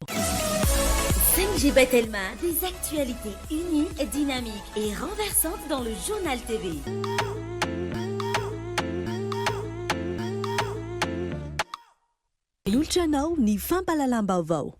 5G Batelma, des actualités unies, dynamiques et renversantes dans le journal TV. Ultranao ny fampalalam-baovao.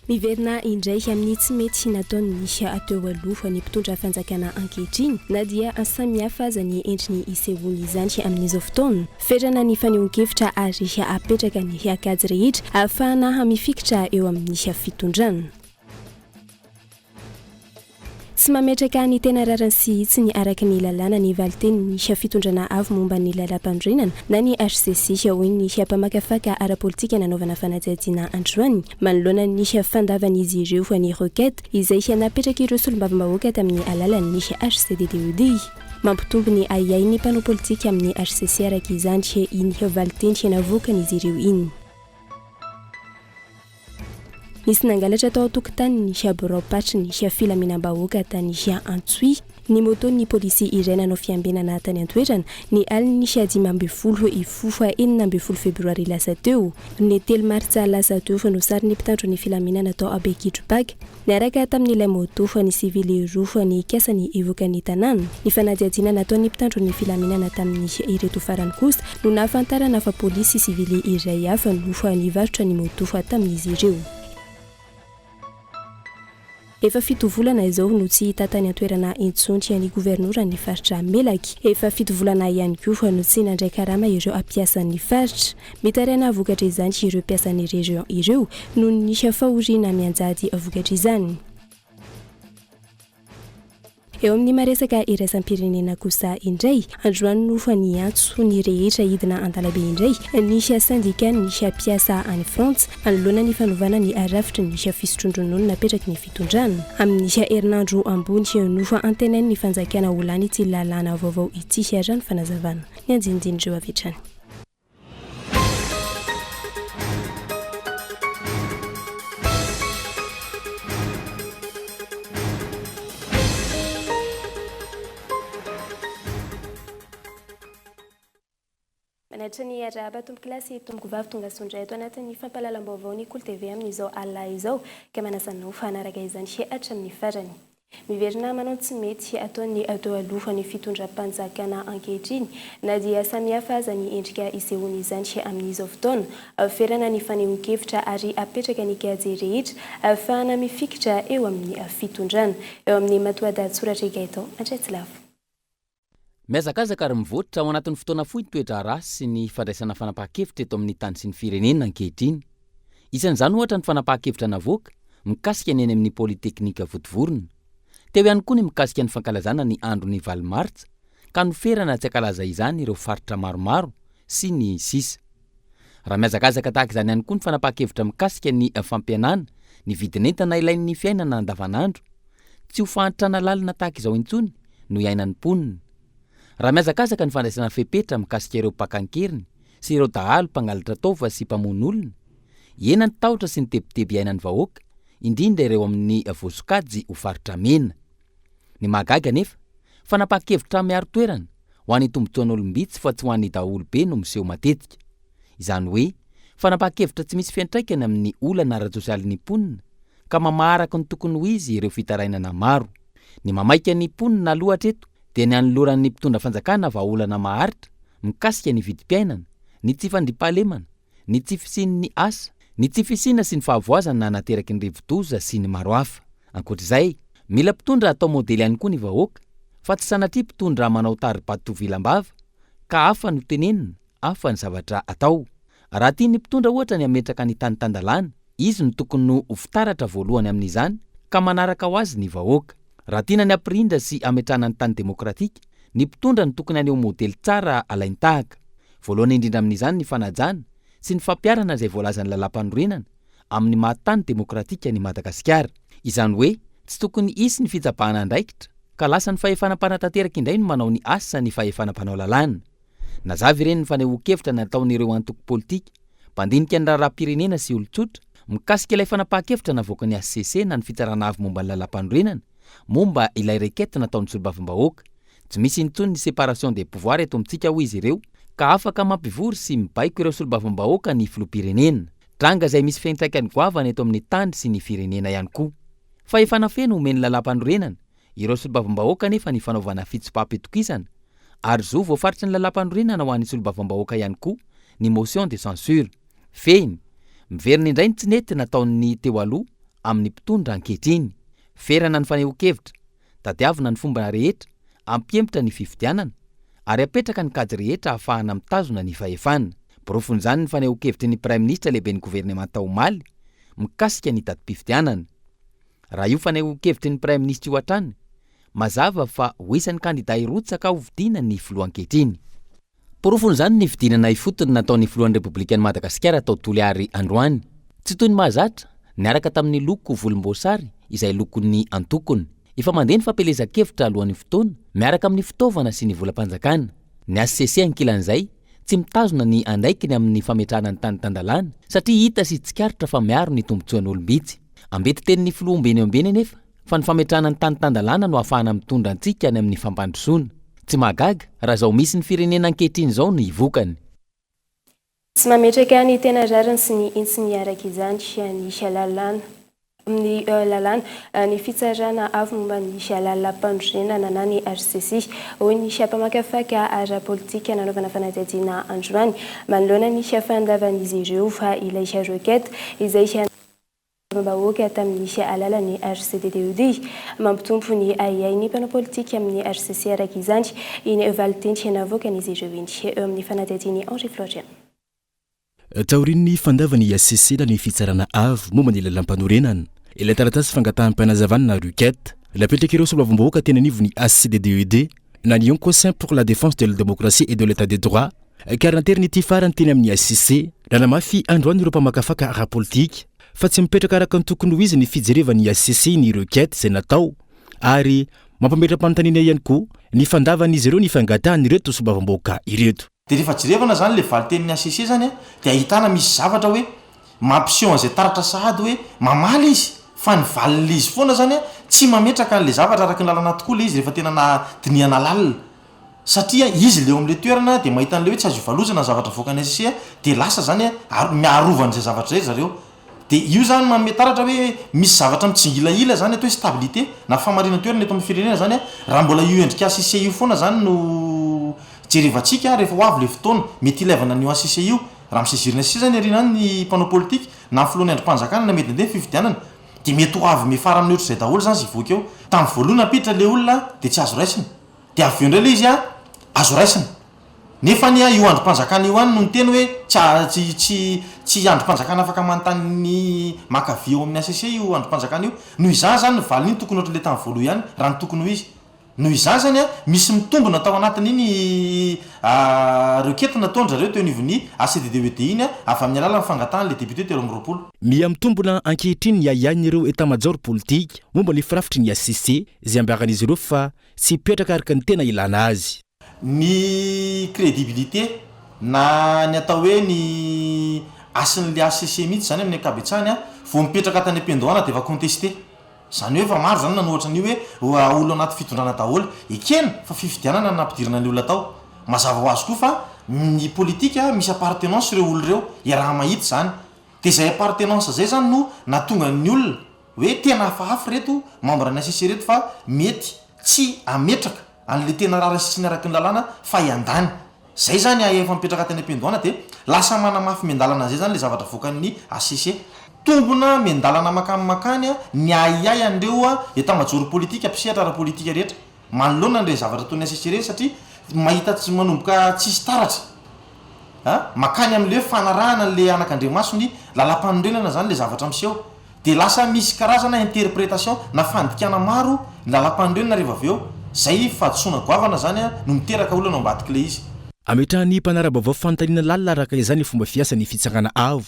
Miverina indray amin'ny tsy mety sy nataony nisy ateo aloha ny mpitondra fanjakana ankehitriny na dia samihafa aza ny endriny isehoany izany amin'izao fotoana. Ferana ny fanehoan-kevitra ary apetraka ny akajy rehetra ahafahana mifikitra eo amin'ny fitondrana. Tsy mametraka ny tena rarany sy hitsy ny araka ny lalàna ny valiteny ny fitondrana avy momba ny lalam-pandrenana na ny HCC hoy ny mpamakafaka ara-politika nanaovana fanadihadiana androany manoloana ny fandavan'izy ireo ny requête izay napetraka ireo solombavambahoaka tamin'ny alalan'ny HCDDOD. Mampitombo ny ayay ny mpanao politika amin'ny HCC araka izany iny valiteny navokany izy ireo iny. Nisy nangalatra tao tokotany ny Borao-Patry ny filaminam-bahoaka tany Antsoi. Ny moto ny polisi iray nanao fiambenana tany Antoerana ny aliny 15 febroary lasa teo. Ny 3 martsa lasa teo no sary ny mpitandro ny filaminana tao Abekidrobaga. Niaraka tamin'ilay moto ny sivily roa ny kasany evoka ny tanàna. Ny fanadihadiana nataony mpitandro ny filaminana tamin'ny ireto farany kosa no nahafantarana fa polisi sivily iray hafa no nivarotra ny moto tamin'izy ireo. Efa 7 volana izao no tsy hita tany Antoerana intsony ny gouvernoura ny faritra Melaky. Efa 7 volana ihany koa no tsy nandray karama ireo ampiasan'ny faritra. Mitaraina vokatra izany ireo mpiasan'ny région ireo no ny fahoriana mianjady vokatra izany. Eo amin'ny maresaka iraisam-pirenena kosa indray, androany no ny antso ny rehetra hidina andalabe indray, ny syndicat ny mpiasa any France, anoloana ny fanovana ny arafitra ny fisotrondronono napetraky ny fitondrana. Amin'ny herinandro ambony no antenainy ny fanjakana olany ity lalàna vaovao ity rano fanazavana. Ny anjinjin'ireo avetrany. Manatra ny araba tomboky kilasy tomboky vavy tonga sondray eto anatin'ny fampalalam-baovao ny Kolo TV amin'izao alina izao ka manasanao fanaraka izany hatramin'ny farany. Miverina manao tsy mety ataony atao aloha ny fitondram-panjakana ankehitriny na dia samihafa aza ny endrika isehoany izany amin'izao fotoana. Ferana ny fanehoan-kevitra ary apetraka ny kajy rehetra ahafahana mifikitra eo amin'ny fitondrana. Eo amin'ny matoada soratra Gaëtan Antraitilavo. Miazakazaka ary mivoatra ao anatin'ny fotoana fohy toetra rasy sy ny fandraisana fanapahan-kevitra eto amin'ny tany sy ny firenena ankehitriny. Isan'izany ohatra ny fanapahan-kevitra navoaka mikasika ny eny amin'ny politeknika votovorona. Teo ihany koa ny mikasika ny fankalazana ny andro ny 20 martsa ka noferana tsy akalaza izany ireo faritra maromaro sy ny sisa. Raha miazakazaka tahaka izany ihany koa ny fanapahan-kevitra mikasika ny fampianana, ny vidin'entana ilain'ny fiainana andavanandro. Tsy ho fahantrana lalina tahaka izao intsony no iainan'ny mponina. Raha miazakazaka ny fandraisana fepetra mikasika ireo mpakan-keriny sy ireo dahalo mpangalatra taova sy mpamon'olona, enany tahotra sy ny tebiteby iainan'ny vahoaka, indrindra ireo amin'ny voasokajy ho faritra mena. Ny mahagaga nefa, fanapahan-kevitra miaro toerana ho an'ny tombotsoan'olombitsy fa tsy ho an'ny daholobe no miseho matetika. Izany hoe, fanapahan-kevitra tsy misy fiantraikany amin'ny olana ara-tsosialin'ny mponina ka mamaharaka ny tokony ho izy ireo fitarainana maro. Ny mamaika ny mponina aloha hatreto dia ny anoloran'ny mpitondra fanjakana vahaolana maharitra mikasika ny vidim-piainana, ny tsy fandriampahalemana, ny tsy fisian'ny asa, ny tsy fisiana sy ny fahavoazana nateraky ny rivo-doza sy ny maro hafa. Ankoatr'izay, mila mpitondra atao modely ihany koa ny vahoaka, fa tsy sanatria mpitondra manao tari-bato tovilam-bava ka hafa no tenenina, hafa ny zavatra atao. Raha tia ny mpitondra ohatra ny ametraka ny tany-tandalana, izy no tokony ho fitaratra voalohany amin'izany ka manaraka ho azy ny vahoaka. Raha tiana ny ampirindra sy ametrana ny tany demokratika, ny mpitondra ny tokony aneho modely tsara alaintahaka. Voalohany indrindra amin'izany ny fanajana sy ny fampiarana izay voalazan'ny lalam-panorenana amin'ny mahatany demokratika ny Madagasikara. Izany hoe, tsy tokony hisy ny fitsapahana andraikitra ka lasa ny fahefanam-panatanteraka indray no manao ny asa ny fahefanam-panao lalàna. Nazavy ireny ny fanehoan-kevitra nataon'ireo antoko politika, mpandinika ny raharaham-pirenena sy olon-tsotra Mikasika ilay fanapahan-kevitra navoaka ny ACC na ny fitarana avy momba ny lalam-panorenana momba ilay rekety nataon'ny solombavambahoaka. Tsy misy intsony ny séparation des pouvoirs eto amintsika hoy izy ireo, ka afaka mampivory sy mibaiko ireo solombavambahoaka ny filoham-pirenena. Tranga izay misy fiantraikany goavana eto amin'ny tany sy ny firenena ihany koa. Fa efa nafeno omeny lalam-panorenana ireo solombavambahoaka nefa ny fanaovana fitsipapetokisana, ary zo voafaritry ny lalam-panorenana ho an'ny solombavambahoaka ihany koa ny motion de censure. Fehiny miverina indray ny tsy nety nataony teo aloha amin'ny mpitondra ankehitriny. Ferana ny fanehoan-kevitra, tadiavina ny fomba rehetra, ampiempotra ny fifidianana, ary apetraka ny kajy rehetra ahafahana mitazona ny fahefanana. Borofon'izany ny fanehoan-kevitry ny Prime Ministre lehibe ny gouvernemanta omaly mikasika ny datim-pifidianana. Raha io fanehoan-kevitry ny Prime Ministre io hatrany, mazava fa ho isan'ny kandidat irotsaka ho vidiana ny filoha ankehitriny. Borofon'izany ny fidinana ifotony nataon'ny filohan'ny Republikan'i Madagasikara tao Toliary androany. Tsy toy ny mahazatra, niaraka tamin'ny loko volomboasary izay lokon'ny antokony. Efa mandeha ny fampelezan-kevitra alohan'ny fotoana miaraka amin'ny fitaovana sy ny volam-panjakana. Ny ACC ankilan'izay tsy mitazona ny andaikiny amin'ny fametrahana ny tany tandalana satria hita sy tsikaritra fa miaro ny tombotsoan'olombitsy. Ambety tenin'ny filoha ombeny ombeny nefa fa ny fametrahana ny tany tandalana no ahafahana mitondra antsika any amin'ny fampandrosoana. Tsy mahagaga raha zao misy ny firenena ankehitriny zao ny ivokany. Tsy mametraka ny tena rariny sy ny intsy miaraka izany ny lalàna amin'ny lalàna ny fitsarana avy momba ny lalam-pandrorenana na ny RCC hoy ny mpamakafaka ara-politika nanaovana fanadihadiana androany manoloana ny fandavan'izy ireo fa ilay rekety izay vahoaka tamin'ny alalan'ny RCDDOD mampitompo ny ayay ny mpanao politika amin'ny RCC araka izany iny valiteny navoakan'izy ireo iny eo amin'ny fanadihadiany Henri Florian. Taorian'ny fandavany ACC na ny fitsarana avy momba ny lalam-panorenana. Ilay taratasy fangataham-panazavana na requête lapetraka ireo solombavambahoaka teny anivon'ny ACDDOD na ny Conseil pour la défense de la démocratie et de l'état de droit kary nateriny ity farany teny amin'ny ACC nanamafy androany ireo mpamakafaka ara-politika fa tsy mipetraka araka ny tokony ho izy ny fijerevan'ny ACC ny requête izay natao ary mampametra-panontaniana ihany koa ny fandavan'izy ireo ny fangatahan'ireto solombavambahoaka ireto. De rehefa jerevana zany le valitenin'ny ACC zany de ahitana misy zavatra hoe mampiseho an'izay taratra sahady hoe mamaly izy fa ny valiny izy foana zany tsy mametraka an'le zavatra araka ny lalana tokoa le izy rehefa tena na diniana lalina satria izy leo amin'le toerana de mahita an'le hoe tsy azo ivalozana zavatra voakany ACC de lasa zany miarovan'izay zavatra zay zareo. De io zany manome taratra hoe misy zavatra mitsingilaila zany atao hoe stabilité na famarina toerana eto amin'ny firenena zany raha mbola io endrika ACC io foana zany no jerevantsika rehefa ho avy le fotoana mety ilaivana an'io ACC io raha misezirina ACC zany arinany ny mpanao politika na filohan'ny androm-panjakana na mety andeha fifidianana de mety ho avy mefara amin'ny ohatr'izay daholo zany zivoaka eo tamin'ny voalohany apiditra le olona de tsy azo raisina de avy eo indray le izy azo raisina nefa ny io androm-panjakana io any no ny teny hoe tsy androm-panjakana afaka manontany makavy eo amin'ny ACC io androm-panjakana io noho izany zany ny valiny iny tokony ohatr'le tamin'ny voalohany ihany raha ny tokony ho izy. Noho izany zany misy mitombona tao anatin'iny requête nataony zareo teo anivon'ny ACDDOD iny avy amin'ny alalan'ny fangatahan'le député telo amby roapolo. Mia mitombona ankehitriny iahiahiny ireo état-major politique momba ny firafitry ny ACC izay ambaran'izy ireo fa tsy hipetraka araka ny tena ilana azy. Ny crédibilité na ny atao hoe ny asin'le ACC mihitsy zany amin'ny ankabetsahany vao mipetraka tany am-pendohana de va contesté. Zany hoe fa maro zany nanohatra ny hoe olo anaty fitondrana daholo ekena fa fifidianana nampidirana ny olona tao mazava ho azy koa fa ny politika misy appartenance ireo olo ireo raha mahita zany de zay appartenance zay zany no natonga ny olona hoe tena hafahafa reto membre ny ACC reto fa mety tsy ametraka an'le tena rara sy niaraky ny lalàna fa iandany zay zany efa mipetraka tany am-pendohana de lasa manamafy mendalana zay zany le zavatra voakan'ny ACC tombona mendalana makany ny ayay andreo état-major politique ampisehatra ara-politika rehetra manoloana an'le zavatra toy ny ACC rehetra satria mahita tsy manomboka tsisy taratra makany amin'le fanarahana an'le anak'Andriamasony lalam-panorenana zany le zavatra miseho de lasa misy karazana interprétation na fandikana maro lalam-panorenana rehefa avy eo zay fahadisoana goavana zany no miteraka olana ao ambadiky le izy. Ametrahany mpanara-baovao fanontaniana lalina araka izany fomba fiasan'ny fitsangana avo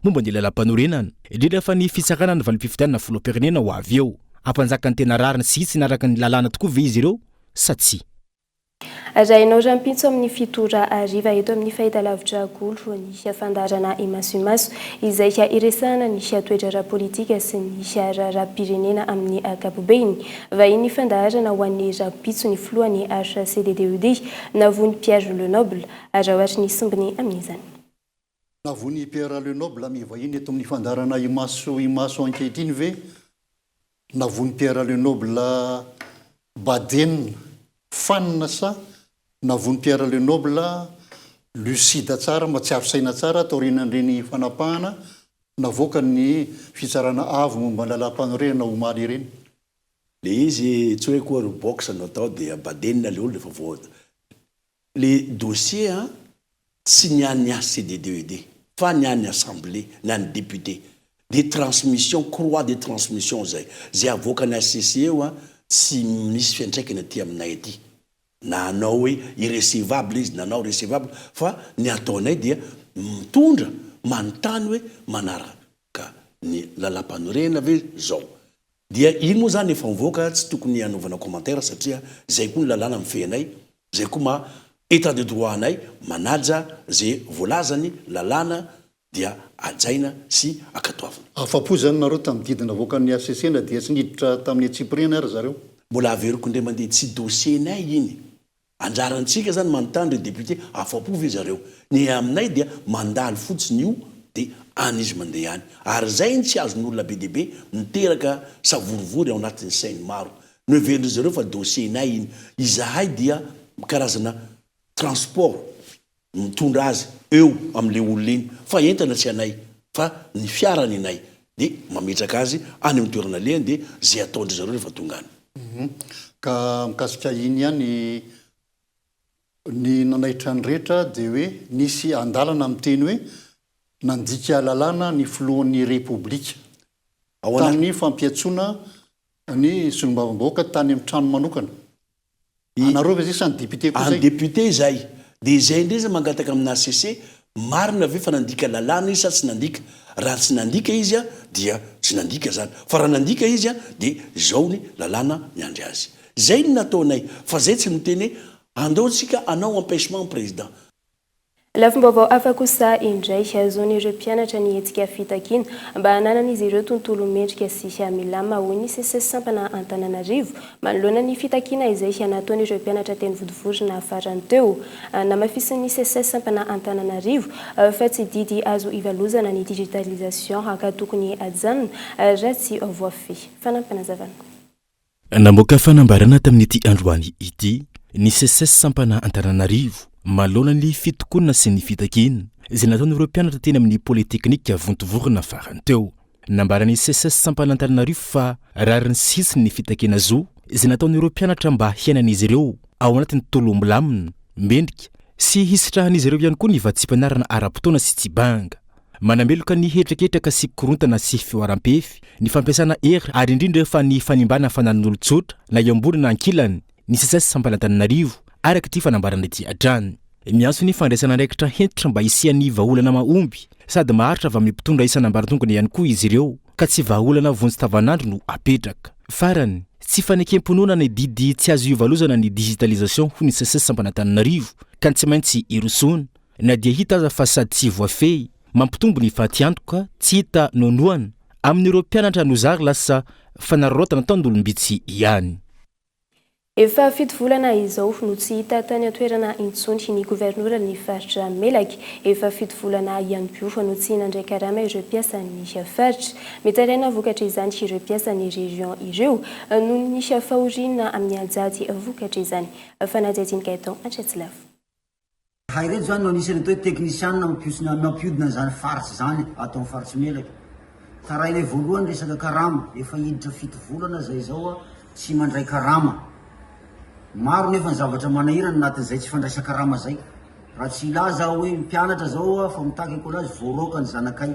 momba ny lalam-panorenana indrindra fa ny fitsangana ny valim-pifidianana filoham-pirenena ho avy eo ampanjaka ny tena rariny sy tsy naraka ny lalàna tokoa ve izy ireo sa tsy. rainao rampitso amin'ny fitora ariva eto amin'ny fahitalavitra golo nisy fandarana imasoimaso izay iresahana nisy toetra ara-politika sy nisy ara-pirenena amin'ny ankapobeny. Vahiny fandarana ho an'ny rampitso ny filohan'ny HCDDUD navony Pierre Lenoble raha ohatra ny sombiny amin'izany. Navony Pierre Lenoble mivahiny eto amin'ny fandarana imaso ankehitriny ve navony Pierre Lenoble Baden fanina sa navony Pierre Lenoble lucide tsara mba tsy afisaina tsara taorinan'ireny fanapahana navoaka ny fitsarana avo momba lalam-panorenana omaly ireny. Le izy tsy hoe koa box natao dia Baden le olona fa voada. Le dossier tsy niany HCDDUD fa niany assemblée niany député des transmissions croix des transmissions zay avoakany HCC eo tsy misy fiantraikany aty aminay aty. Na anao hoe irrecevable izy nanao recevable fa ny ataonay dia mitondra manontany hoe manaraka ny lalam-panorenana ve zao dia iny moa zany efa mivoaka tsy tokony hanaovana commentaire satria zay koa ny lalàna mifehnay zay koa état de droit anay manaja zay voalazany lalàna dia ajaina sy akatoavana. Afapo zany nareo tamin'ny didina voakan'ny HCC na dia tsy niditra tamin'ny Tsiprina ary zareo. Mbola averiko ndray mandeha tsy dossier nay iny. Anjarantsika zany manontany le député afapo ve zareo. Ny aminay dia mandalo fotsiny io dia an'izy mandeha any. Ary zay tsy azon'olona be dehibe miteraka savorivory ao anatin'ny sainy maro. No heveriny zareo fa dossier nay iny. Izahay dia karazana transport mitondra azy eo amin'le olona iny fa entana tsy anay fa ny fiarany anay dia mametraka azy any amin'ny toerana lehany dia zay ataondry zareo rehefa tonga any. Ka mikasika iny ihany ny nanaitra ny rehetra dia hoe nisy andalana miteny hoe nandika lalàna ny filohan'ny repoblika tamin'ny fampiatsoana ny solombavambahoaka tany amin'ny trano manokana. Anareo ve zay député koa zay? Député zay. Dia zay ndray izy mangataka amin'ny HCC marina ve fa nandika lalàna izy sa tsy nandika. Raha tsy nandika izy dia tsy nandika zany. Fa raha nandika izy dia zao ny lalàna miandry azy. Zay ny nataonay fa zay tsy miteny andao tsika anao empêchement président. Lafim-baovao hafa kosa indray azon'ireo mpianatra ny hetsika fitakiana mba hananana izy ireo tontolo mendrika sy milama ho ny CCS sampana Antananarivo manoloana ny fitakiana izay nataon'ireo mpianatra teny vodivorona farany teo namafisin'ny CCS sampana Antananarivo fa tsy didy azo ivalozana ny digitalisation haka tokony ajanona raha tsy voafy. Fanampanazavana. Namoaka fanambarana tamin'ity androany ity ny CCS sampana Antananarivo malona ny fitokonana sy ny fitakina izay nataon'ireo mpianatra teny amin'ny polytechnika vontovorona farany teo. Nambarany CCS sampana Antananarivo fa rariny sisiny ny fitakina zo izay nataon'ireo mpianatra mba hiainan'izy ireo ao anatin'ny tolomblamina mendrika sy hisitrahan'izy ireo ihany koa ny vatsipanarana ara-potoana sy tsy banga. Manameloka ny hetraketraka sy korontana sy fioaram-pefy ny fampiasana hery ary indrindra fa ny fanimbana fanan'olon-tsotra na iambony na ankilany ny CCS sampana Antananarivo araka ty fanambarana ity adrany. Miantso ny fandraisana andraikitra hentitra mba isian'ny vahaolana mahomby sady maharitra avy amin'ny mpitondra isan'ambaratongony ihany koa izy ireo ka tsy vahaolana vonjy-tavanandro no apetraka. Farany tsy fanekem-ponoana ny didy tsy azo ivalozana ny digitalisation ho ny CCS sampana Antananarivo ka tsy maintsy irosona na dia hita aza fa sady tsy voafehy mampitombo ny fahatiantoka tsy hita nonoana amin'ireo mpianatra nozary lasa fanararaotana taon'olombitsy ihany. Efa fito volana izao no tsy hita tany atoerana intsony ny gouvernoura ny faritra Melaky. Efa fito volana ihany koa no tsy nandray karama ireo mpiasan'ny faritra. Mitaraina vokatra izany ireo mpiasan'ny région ireo noho ny fahoriana amin'ny anjady vokatra izany. Fanadihadiny Gaëtan Antsetsilavo. Hay reto zany no anisany atao technicien mampiodina zany faritsy zany atao amin'ny faritsy Melaky. Karaha ilay voalohany resaka karama efa hiditra fito volana zay zao tsy mandray karama. Maro nefa ny zavatra manahirana anatin'izay tsy fandraisa karama zay. Raha tsy ilaza hoe mpianatra zao fa mitaky ekolazy voaroka ny zanakay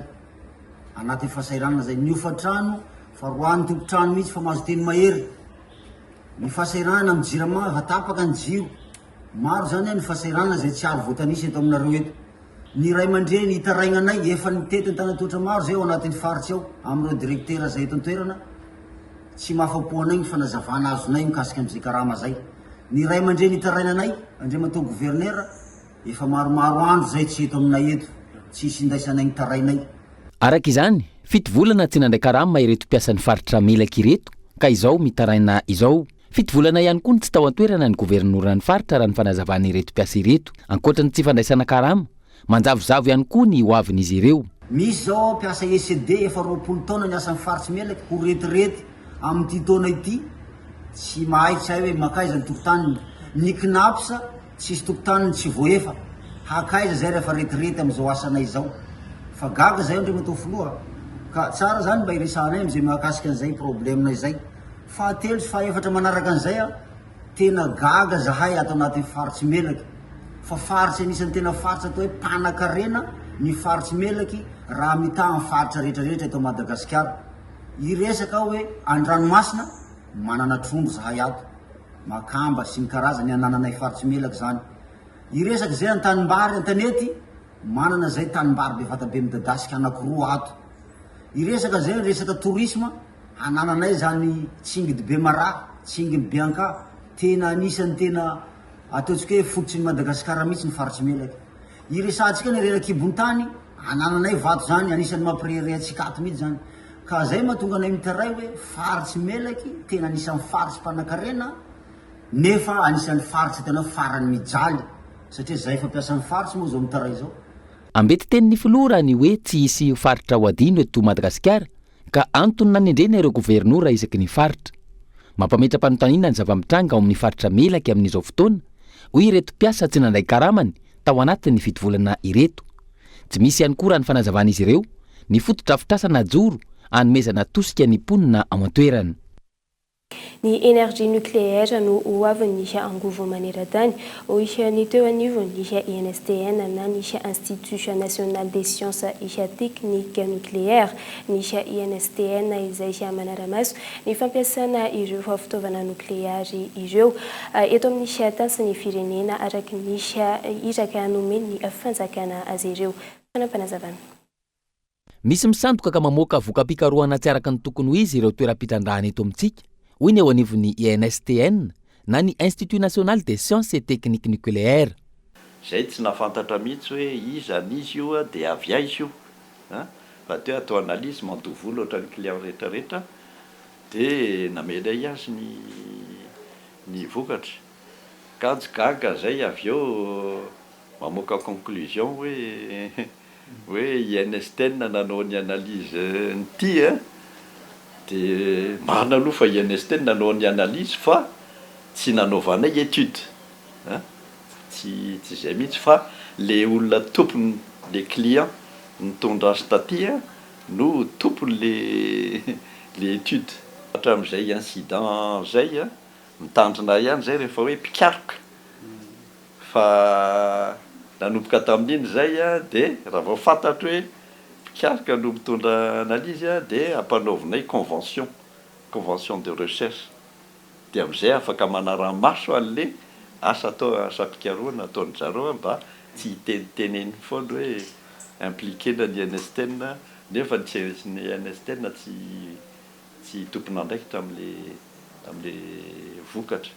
anatin'ny fahasahiranana zay. Ny ofa-trano fa roan'ny tompo-trano mihitsy fa mahazo teny mahery. Ny fahasahiranana amin'ny jirama efa tapaka ny jiro. Maro zany ny fahasahiranana zay tsy ary voatanisy eto aminareo eto. Ny ray aman-dreny hitarainanay efa nitety ny tanatoatra maro zay ao anatin'ny faritsy ao amin'ireo direktera zay eto an-toerana tsy mahafapo anay ny fanazavana azonay mikasika amin'izay karama zay. ny ray aman-dreny itarainanay andray matao gouvernera efa maromaro andro zay tsy eto aminay eto tsisy indaisanay nitarainay araka izany fito volana tsy nandray karama ireto mpiasan'ny faritra melaka ireto ka izao mitaraina izao fito volana ihany koa ny tsy tao an-toerana ny governorana ny faritra raha ny fanazavana ireto mpiasa ireto ankoatrany tsy fandraisana karama manjavozavo ihany koa ny hoavin'izy ireo misy zao mpiasa ECD efa 20 taona ny asan'ny faritsy melaka ho retirety amin'ity taona ity tsy mahay tsy hay hoe makaiza ny tokotaniny ny knapsa tsisy tokotaniny tsy voefa hakaiza zay rehefa retirety am'izao asanay zao fa gaga zay ndray matao filoha ka tsara zany mba iresanay am'izay mahakasika an'izay problemnay zay fahatelo sy fahaefatra manaraka an'izay a tena gaga zahay atao anatin'ny faritsy melaky fa faritsy anisan'ny tena faritsy atao hoe mpanakarena ny faritsy melaky raha mita amin'ny faritra rehetrarehetra eto Madagasikara iresaka hoe andranomasina manana trondro zahay ato makamba sy ny karazany anananay faritsy melaky zany iresaka zay antanimbary antanety manana zay tanimbary bevatabe midadasika anakiroa ato iresaka zay resaka tourisme anananay zany tsingidy be mara tsingidy be anka tena anisany tena ataotsika hoe fototsy ny Madagasikara mihitsy ny faritsy melaky iresantsika ny rerakibon-tany anananay vato zany anisany mampirere atsika ato mihitsy zany ka zay mahatonga anay mitaray hoe faritsy melaky tena anisan'ny faritsy mpanakarena nefa anisan'ny faritsy tena farany mijaly satria zay fampiasan'ny faritsy moa zao mitaray zao ambety tenin'ny filorany hoe tsy hisy faritra ho adino eto Madagasikara ka antony nanendrena ireo gouvernoura isaky ny faritra mampametra-panontaniana ny zava-mitranga ao amin'ny faritra melaky amin'izao fotoana hoy ireto mpiasa tsy nandray karamany tao anatin'ny fito volana ireto tsy misy ihany koa raha ny fanazavana izy ireo ny foto-drafitrasana joro anomezana tosika ny mponina ao an-toerana ny énergie nucléaire no hoaviny ny angovo maneran-tany hoy ny teo anivo ny INSTN na ny Institut National des Sciences isha technique nucléaire ny INSTN izay manaramaso ny fampiasana ireo fitaovana nukleary ireo eto amin'ny tasiny firenena araky ny iraka nomeny ny fanjakana azy ireo fanampanazavana misy misandoka ka mamoaka voka-pikarohana tsy araka ny tokony ho izy ireo toeram-pitandrahana eto amintsika hoy ny eo anivon'ny INSTN na ny Institut National des Sciences et Techniques Nucléaires zay tsy nafantatra mihitsy hoe izanizy io dia avia izy io fa teo atao analyse mandovolo ohatran'ny client rehetrarehetra dia namelay azy ny vokatra kajy gaga zay avy eo mamoaka conclusion hoe INSTN nanao ny analyse nyty dia marina aloha fa INSTN nanao ny analyse fa tsy nanaovanay étude tsy zay mihitsy fa le olona tompony le client nitondra azy taty no tompony le étude hatramin'izay incident zay mitandrina ihany zay rehefa hoe pikaroka fa nanomboka tamin'iny zay dia raha vao fantatro hoe pikaroka no mitondra analyse dia ampanaovinay convention de recherche dia amin'izay afaka manara-maso an'le asa atao asa pikaroana ataony zareo mba tsy hiteniteneny foana hoe impliqué na ny INSTN nefa ny INSTN tsy tompona andraikitra amin'le vokatra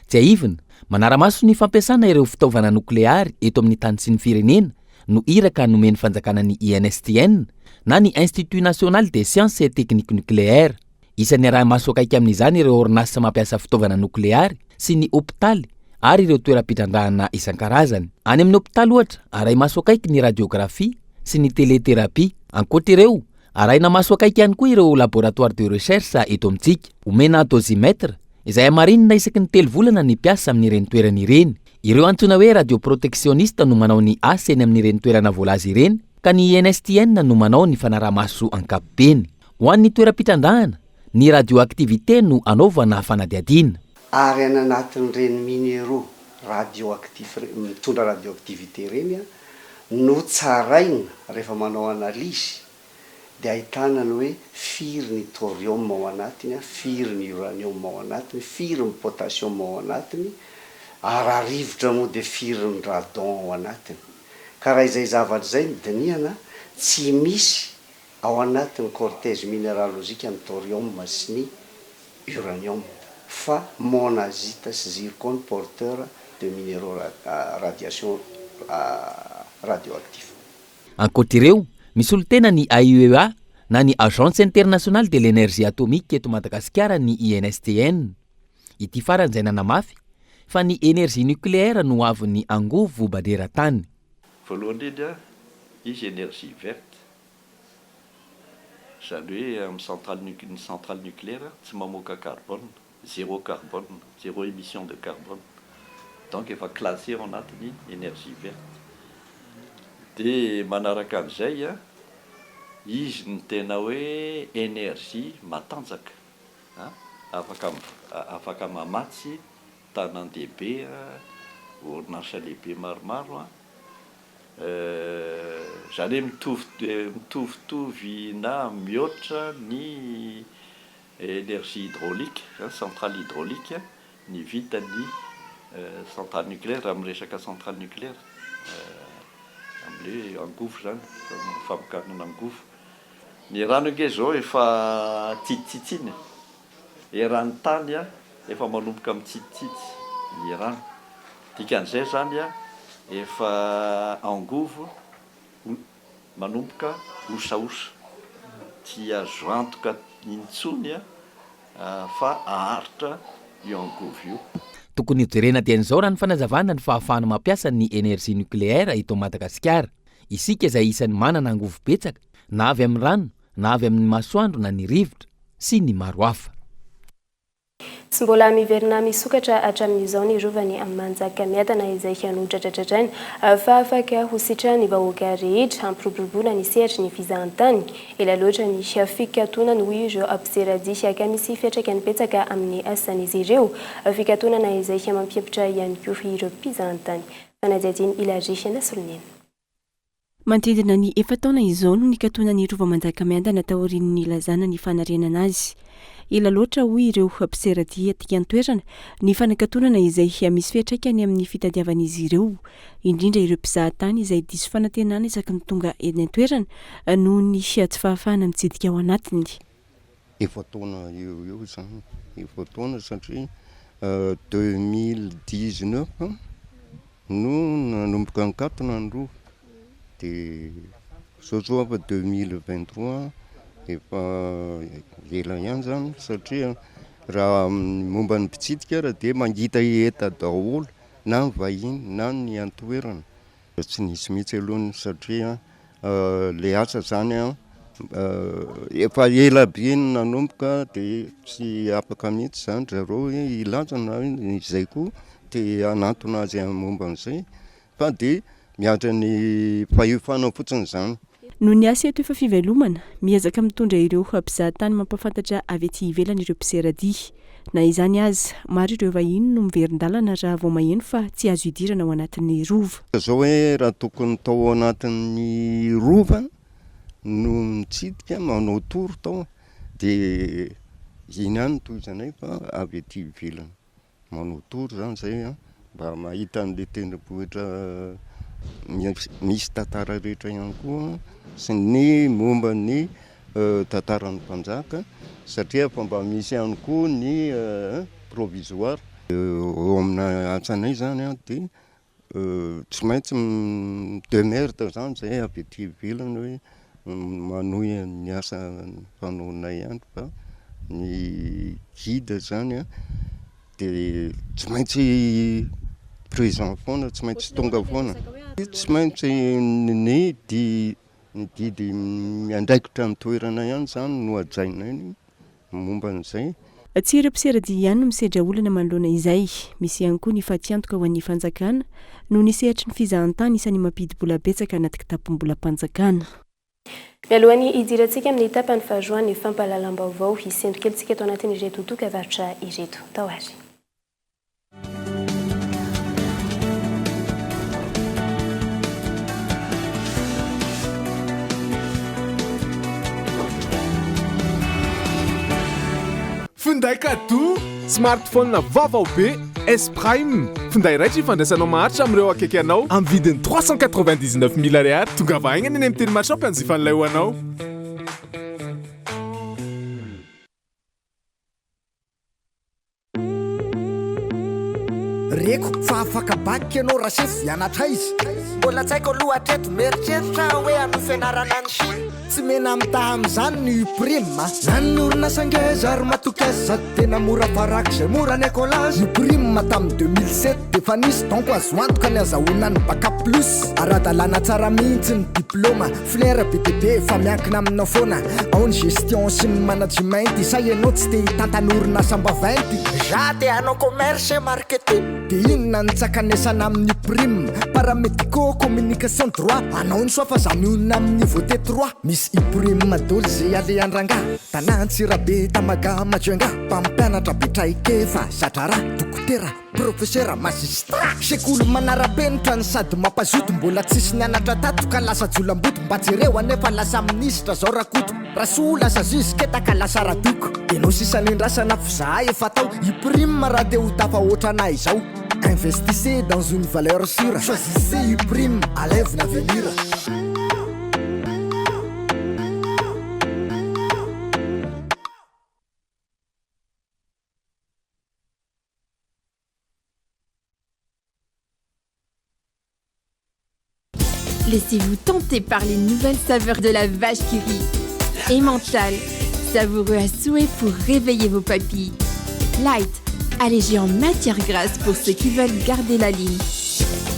tsy aivina manara-maso ny fampiasana ireo fitaovana nukleary eto amin'ny tany sy ny firenena no iraka nomeny fanjakana ny INSTN na ny Institut National des Sciences et Techniques Nucléaires isan'ny raha maso akaiky amin'izany ireo orinasa mampiasa fitaovana nukleary sy ny hopitaly ary ireo toeram-pitrandrahana isan-karazany any amin'ny hopitaly ohatra aray maso akaiky ny radiographie sy ny téléthérapie ankoatra ireo arahina maso akaiky ihany koa ireo laboratoire de recherche eto amintsika omena dosimetre izay amarinina isaky ny 3 volana ny piasa amin'ireny toerana ireny ireo antsoina hoe radioprotectionniste no manao ny asa eny amin'ireny toerana voalaza ireny ka ny INSTN no manao ny fanaraha-maso ankapobeny ho an'ny toeram-pitandrahana ny radioactivité no anaovana fanadiadiana ary any anatin'ireny minéraux radioactif mitondra radioactivité reny no tsaraina rehefa manao analyse dia ahitana ny hoe firy ny thorium ao anatiny firy ny uranium ao anatiny firy ny potassium ao anatiny ary arivotra moa dia firy ny radon ao anatiny ka raha izay zavatra zay ny diniana tsy misy ao anatin'ny cortège minéralozika ny thorium sy ny uranium fa monazite sy zircone porteur de minéraux radiation radioactif. ankoatr'ireo misy olo tena ny AIEA na ny Agence Internationale de l'Énergie Atomique eto Madagasikara ny INSTN. Ity faran'izay nanamafy fa ny énergie nucléaire no avy ny angovo baderan-tany. Voalohany indrindra izy énergie verte, zany hoe amin'ny centrale nucléaire tsy mamoaka carbone, zéro émission de carbone, donc efa classé ao anatiny énergie verte. De manaraka an'izay izy ny tena hoe énergie matanjaka, afaka mamatsy tanan-dehibe, orinasa lehibe maromaro, zany hoe mitovitovy na mihoatra ny énergie hydraulique, centrale hydraulique ny vitany centrale nucléaire amin'ny resaka centrale nucléaire, amin'le angovo zany, famokarana angovo. Ny rano ange zao efa tsitsitsiny, e rano tany efa manomboka mitsitsitsy ny rano, dikan'izay zany efa angovo manomboka osaosa, tsy azo antoka intsony fa aharitra io angovo io. Tokony hijerena dian'izao raha ny fanazavana ny fahafahana mampiasa ny énergie nucléaire eto Madagasikara. Isika izay isan'ny manana angovo betsaka, na avy amin'ny rano, na avy amin'ny masoandro na ny rivotra sy ny maro hafa. Tsy mbola miverina misokatra hatramin'izao ny rovany amin'ny Manjakamiadana izay hanodradradradrainy fa afaka ho sitrany vahoaka rehetra hampiroboroboana ny sehatry ny fizahantany. Ela loatra ny fikatoana hoy ireo ampiseradisy ka misy fiantraikany betsaka amin'ny asan'izy ireo, fikatonana izay mampiepitra ihany koa ireo mpizahantany. Fanadihadiny Ilarisy Nasolonena. Manodidina ny 7 taona izao no nikatona ny rova Manjakamiadana taorian'ny lazana ny fanarenana azy. Ela loatra hoy ireo ampiseradisy aty an-toerana ny fanakatonana izay misy fiantraikany amin'ny fitadiavan'izy ireo, indrindra ireo mpizahatany izay diso fanantenana isaky ny tonga eny an-toerana noho ny tsy fahafahana mitsidika ao anatiny. Efa taona eo zany, efa taona satria 2019 no nanomboka nikatona ny rova, de soso fa 2023 efa ela ihany zany satria raha momba ny mpitsidika raha dia mangita eta daholo na ny vahiny na ny antoerana, tsy nisy mihitsy aloha satria le asa zany efa ela be nanomboka dia tsy afaka mihitsy zany zareo ilaza na izay koa dia anatona azy momba an'izay fa dia miatra ny fahefana fotsiny zany. Noho ny asa eto efa fivelomana, miezaka mitondra ireo mpizahatany mampafantatra avy ety ivelany ireo mpiseradisy. Na izany aza, maro ireo vahiny no miverin-dalana raha vao maheno fa tsy azo idirana ao anatin'ny rova. Zao hoe raha tokony tao anatin'ny rova no mitsidika manao tory tao, dia iny ihany toy izany fa avy ety ivelany manao tory zany zay mba mahita an'le tendrombohitra misy tantara rehetra ihany koa sy ny momba ny tantaran'ny mpanjaka, satria fa mba misy ihany koa ny provisoire eo amina atsanay zany dia tsy maintsy demerte zany zay avy ety ivelany hoe manohy ny asa fanaonay ihany, fa ny guide zany dia tsy maintsy présent foana, tsy maintsy tonga foana, tsy maintsy ny didy miandraikitra ny toerana ihany zany no ajainay momba an'izay. Tsy ireo mpiseradisy ihany no misedra olana manoloana izay, misy ihany koa ny fahatsiantoka ho an'ny fanjakana no ny sehatry ny fizahantany isan'ny mampidi-bola betsaka anaty kitapom-bolam-panjakana. Mialohan'ny hidirantsika amin'ny tapany faharoa ny fampahalalam-baovao hisendrikelintsika eto anatin'ireto tokavaritra ireto. Tahoary. Finday kado smartphone vaovao be S Prime. Finday raitra ifandraisanao maharitra amin'ireo akaiky anao amin'ny vidiny 399 000 ariary. Tonga vahaingana eny amin'ny teny marshop anjifan'ilay ho anao. reko fa afaka baky anao raha sefy ianatra izy mbola tsaiko aloha atreto mieritreritra hoe amy fianarana any tsy mena mitaha am'izany ny prime zany ny orinasa ngeza ary matokasa sady tena mora paraky zay mora ny écolage ny prime tamin'ny 2007 defa nisy donc azo antoka ny azahoana ny baka plus ara-dalàna tsara mihitsy ny diplôma flera bdb fa miankina aminao foana ao ny gestion sy ny management sa ianao tsy te hitantany orinasa mba 20 za te anao commerce et marketing de inona ny tsakanesana amin'ny prime paramédico communication droit anao ny soa fa za mionina amin'ny niveau T3 misy iprime madoly zay ale andrangà tanantsirabe tamaga majoenga mpampianatra betraike fa zatrara dokotera professeur magistrat sekolo manara-penitra ny sady mampazoto mbola tsisy nianatra tato ka lasa jolam-boto mba jereo anefa lasa ministra zao rakoto raso lasa zisketaka lasa radoko enao sisan'endrasana fizaha efa tao iprime raha de ho tafahoatra anay zao investissez dans une valeur sûre choisissez iprime à lève l'avenir. Laissez-vous tenter par les nouvelles saveurs de la vache qui rit. Emmental, savoureux à souhait pour réveiller vos papilles. Light, allégé en matière grasse pour ceux qui veulent garder la ligne.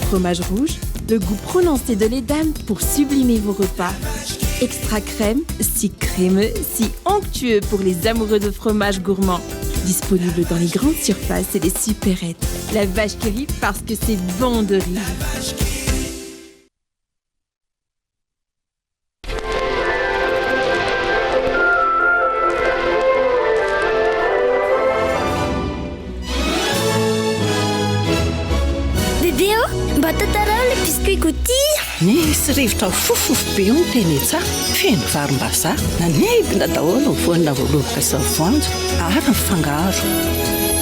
Fromage rouge, le goût prononcé de lait d'âme pour sublimer vos repas. Extra crème, si crémeux, si onctueux pour les amoureux de fromage gourmand. Disponible dans les grandes surfaces et les supérettes. La vache qui rit parce que c'est bon de rire. Nisy rivotra fofofo be ny teny tsara feno varim-bazaha nanebina daholo ny voanina voalovaka sy voanjo ary ny fangaro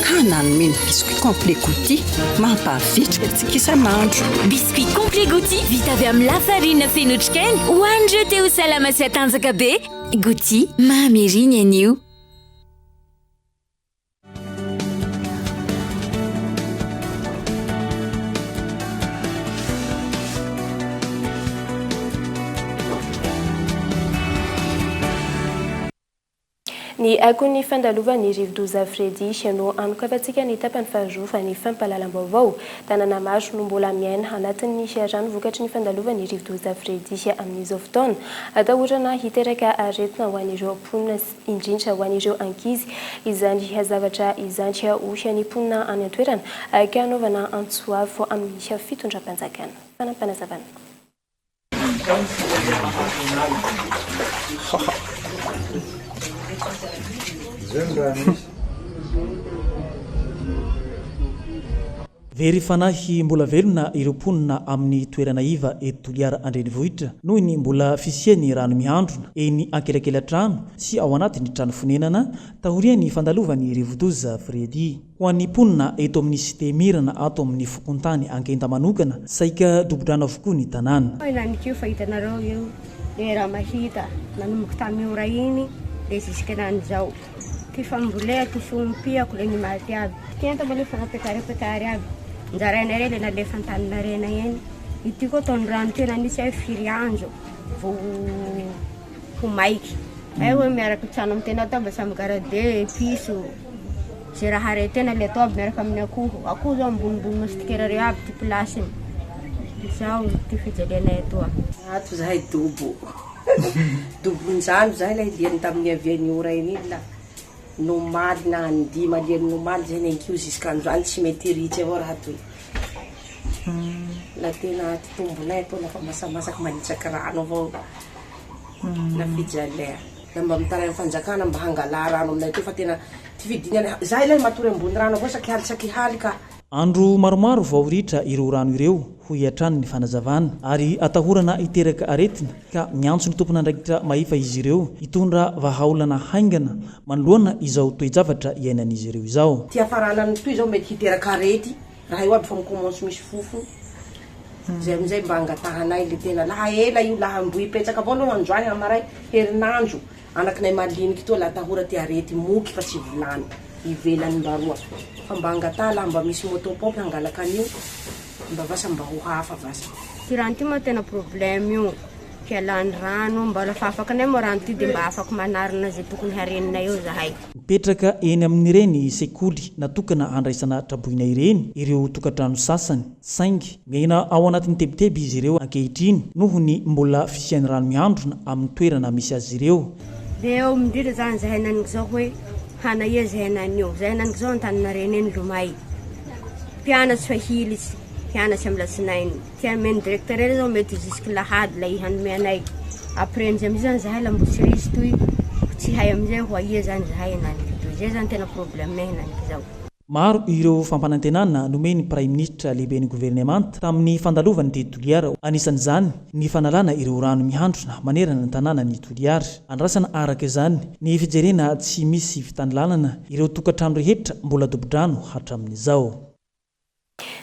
ka nanome ny biscuit complet gouty mampavitrika antsika isan'andro. Biscuit complet gouty vita avy amin'ny lafarina feno otrikaina ho an'ireo te ho salama sy atanjaka be. Gouty mahameriny anio. Ny akon'ny fandalovany rivodoza Fredy no anokavantsika ny tapany faharoa ny fampahalalam-baovao tanàna maro no mbola miaina anatin'ny rano vokatry ny fandalovany rivodoza Fredy amin'izao fotoana atahorana hiteraka aretina ho an'ireo mponina indrindra ho an'ireo ankizy izany zavatra izany ohatra ny mponina any an-toerana ka anaovana antsoavo amin'ny fitondram-panjakana fanampanazavana. Very fanahy mbola velona ireo mponina amin'ny toerana iva eto Toliara Andrenivohitra noho ny mbola fisiany rano mihandrona eny ankelakelan-trano sy ao anatin'ny trano fonenana tahorian'ny fandalovany rivodoza Fredy. Ho an'ny mponina eto amin'ny cité mirana ato amin'ny fokontany ankenda manokana saika dobodrano avokoa ny tanàna. Nanikio fahitanareo io raha mahita nanomboka tamin'io raha iny dia ziskanan'izao ty fambolea ty fompiako le ny maty aby tianta mbola fanampekarepekary aby njarainareo le nalefa an-taninarena eny ity koa taony rano tena nisy hoe firy andro vo ho maiky ay hoe miaraka tsano amin'ny tena atao mba samy garade piso zay raha re tena le atao aby miaraka amin'ny akoho zao ambonimbony masitikera aby ty plasiny izao ty fijalianay atoa ato zahay dobon'izany zahay la hiliany tamin'ny aviany ora iny la nomaly na andima aliany nomaly zay nankio ziskandroany tsy mety ritsy avao raha toy la tena ty tombonay atao lafa masamasaky manitsaky rano avao na fijalea la mba mitarainy fanjakana mba hangala rano aminay to fa tena ty fidinany zahay la matory ambony rano avao saky haly ka andro maromaro vaoritra ireo rano ireo ho iatrany ny fanazavana ary atahorana hiteraka aretina ka miantso ny tompona andraikitra mahifa izy ireo hitondra vahaolana haingana manoloana izao toejavatra iainan'izy ireo izao. Ty afaranany toy izao mety hiteraka arety raha io aby fa mikomansy misy fofo zay amin'izay mba angatahanay le tena laha ela io laha mbo hipetsaka avao aloha androany amaray herinandro anakinay maliniky toa la tahora ty arety moky fa tsy volany ivelany mbaroa fa mba angatala mba misy motopop hangalaka an'io mba vasa mba ho hafa vasa ty rano ty ma tena problème io fialany rano mbola fa afaka anay moa rano ty dia mba afaka manarina zay tokony harenina eo zahay mipetraka eny amin'ireny sekoly natokana andraisana traboina ireny ireo tokantrano sasany saingy miaina ao anatin'ny tebiteby izy ireo ankehitriny noho ny mbola fisiany rano miandrona amin'ny toerana misy azy ireo dia eo mindrindra zany zahay naniko zao hoe hanaia zahay nanio zahay naniko zao antanana reny eny lomay mpianatsy fa hily izy mpianatsy amin'ny lasinainy tiameny directeur eny zao mety jusque lahady la ihanome anay après nizay amizay zany zahay la mbo tsy risy toy tsy hay amizay ho aia zany zahay naniko toy zay zany tena problème nay naniko zao maro ireo fampanantenana nomeny prime ministre lehiben'ny gouvernemanta tamin'ny fandalovany de Toliara anisan'izany ny fanalana ireo rano mihandrona manerana ny tanàna ny Toliara andrasana araka izany ny fijerena tsy misy fitanilànana ireo tokantrano rehetra mbola dobo-drano hatramin'izao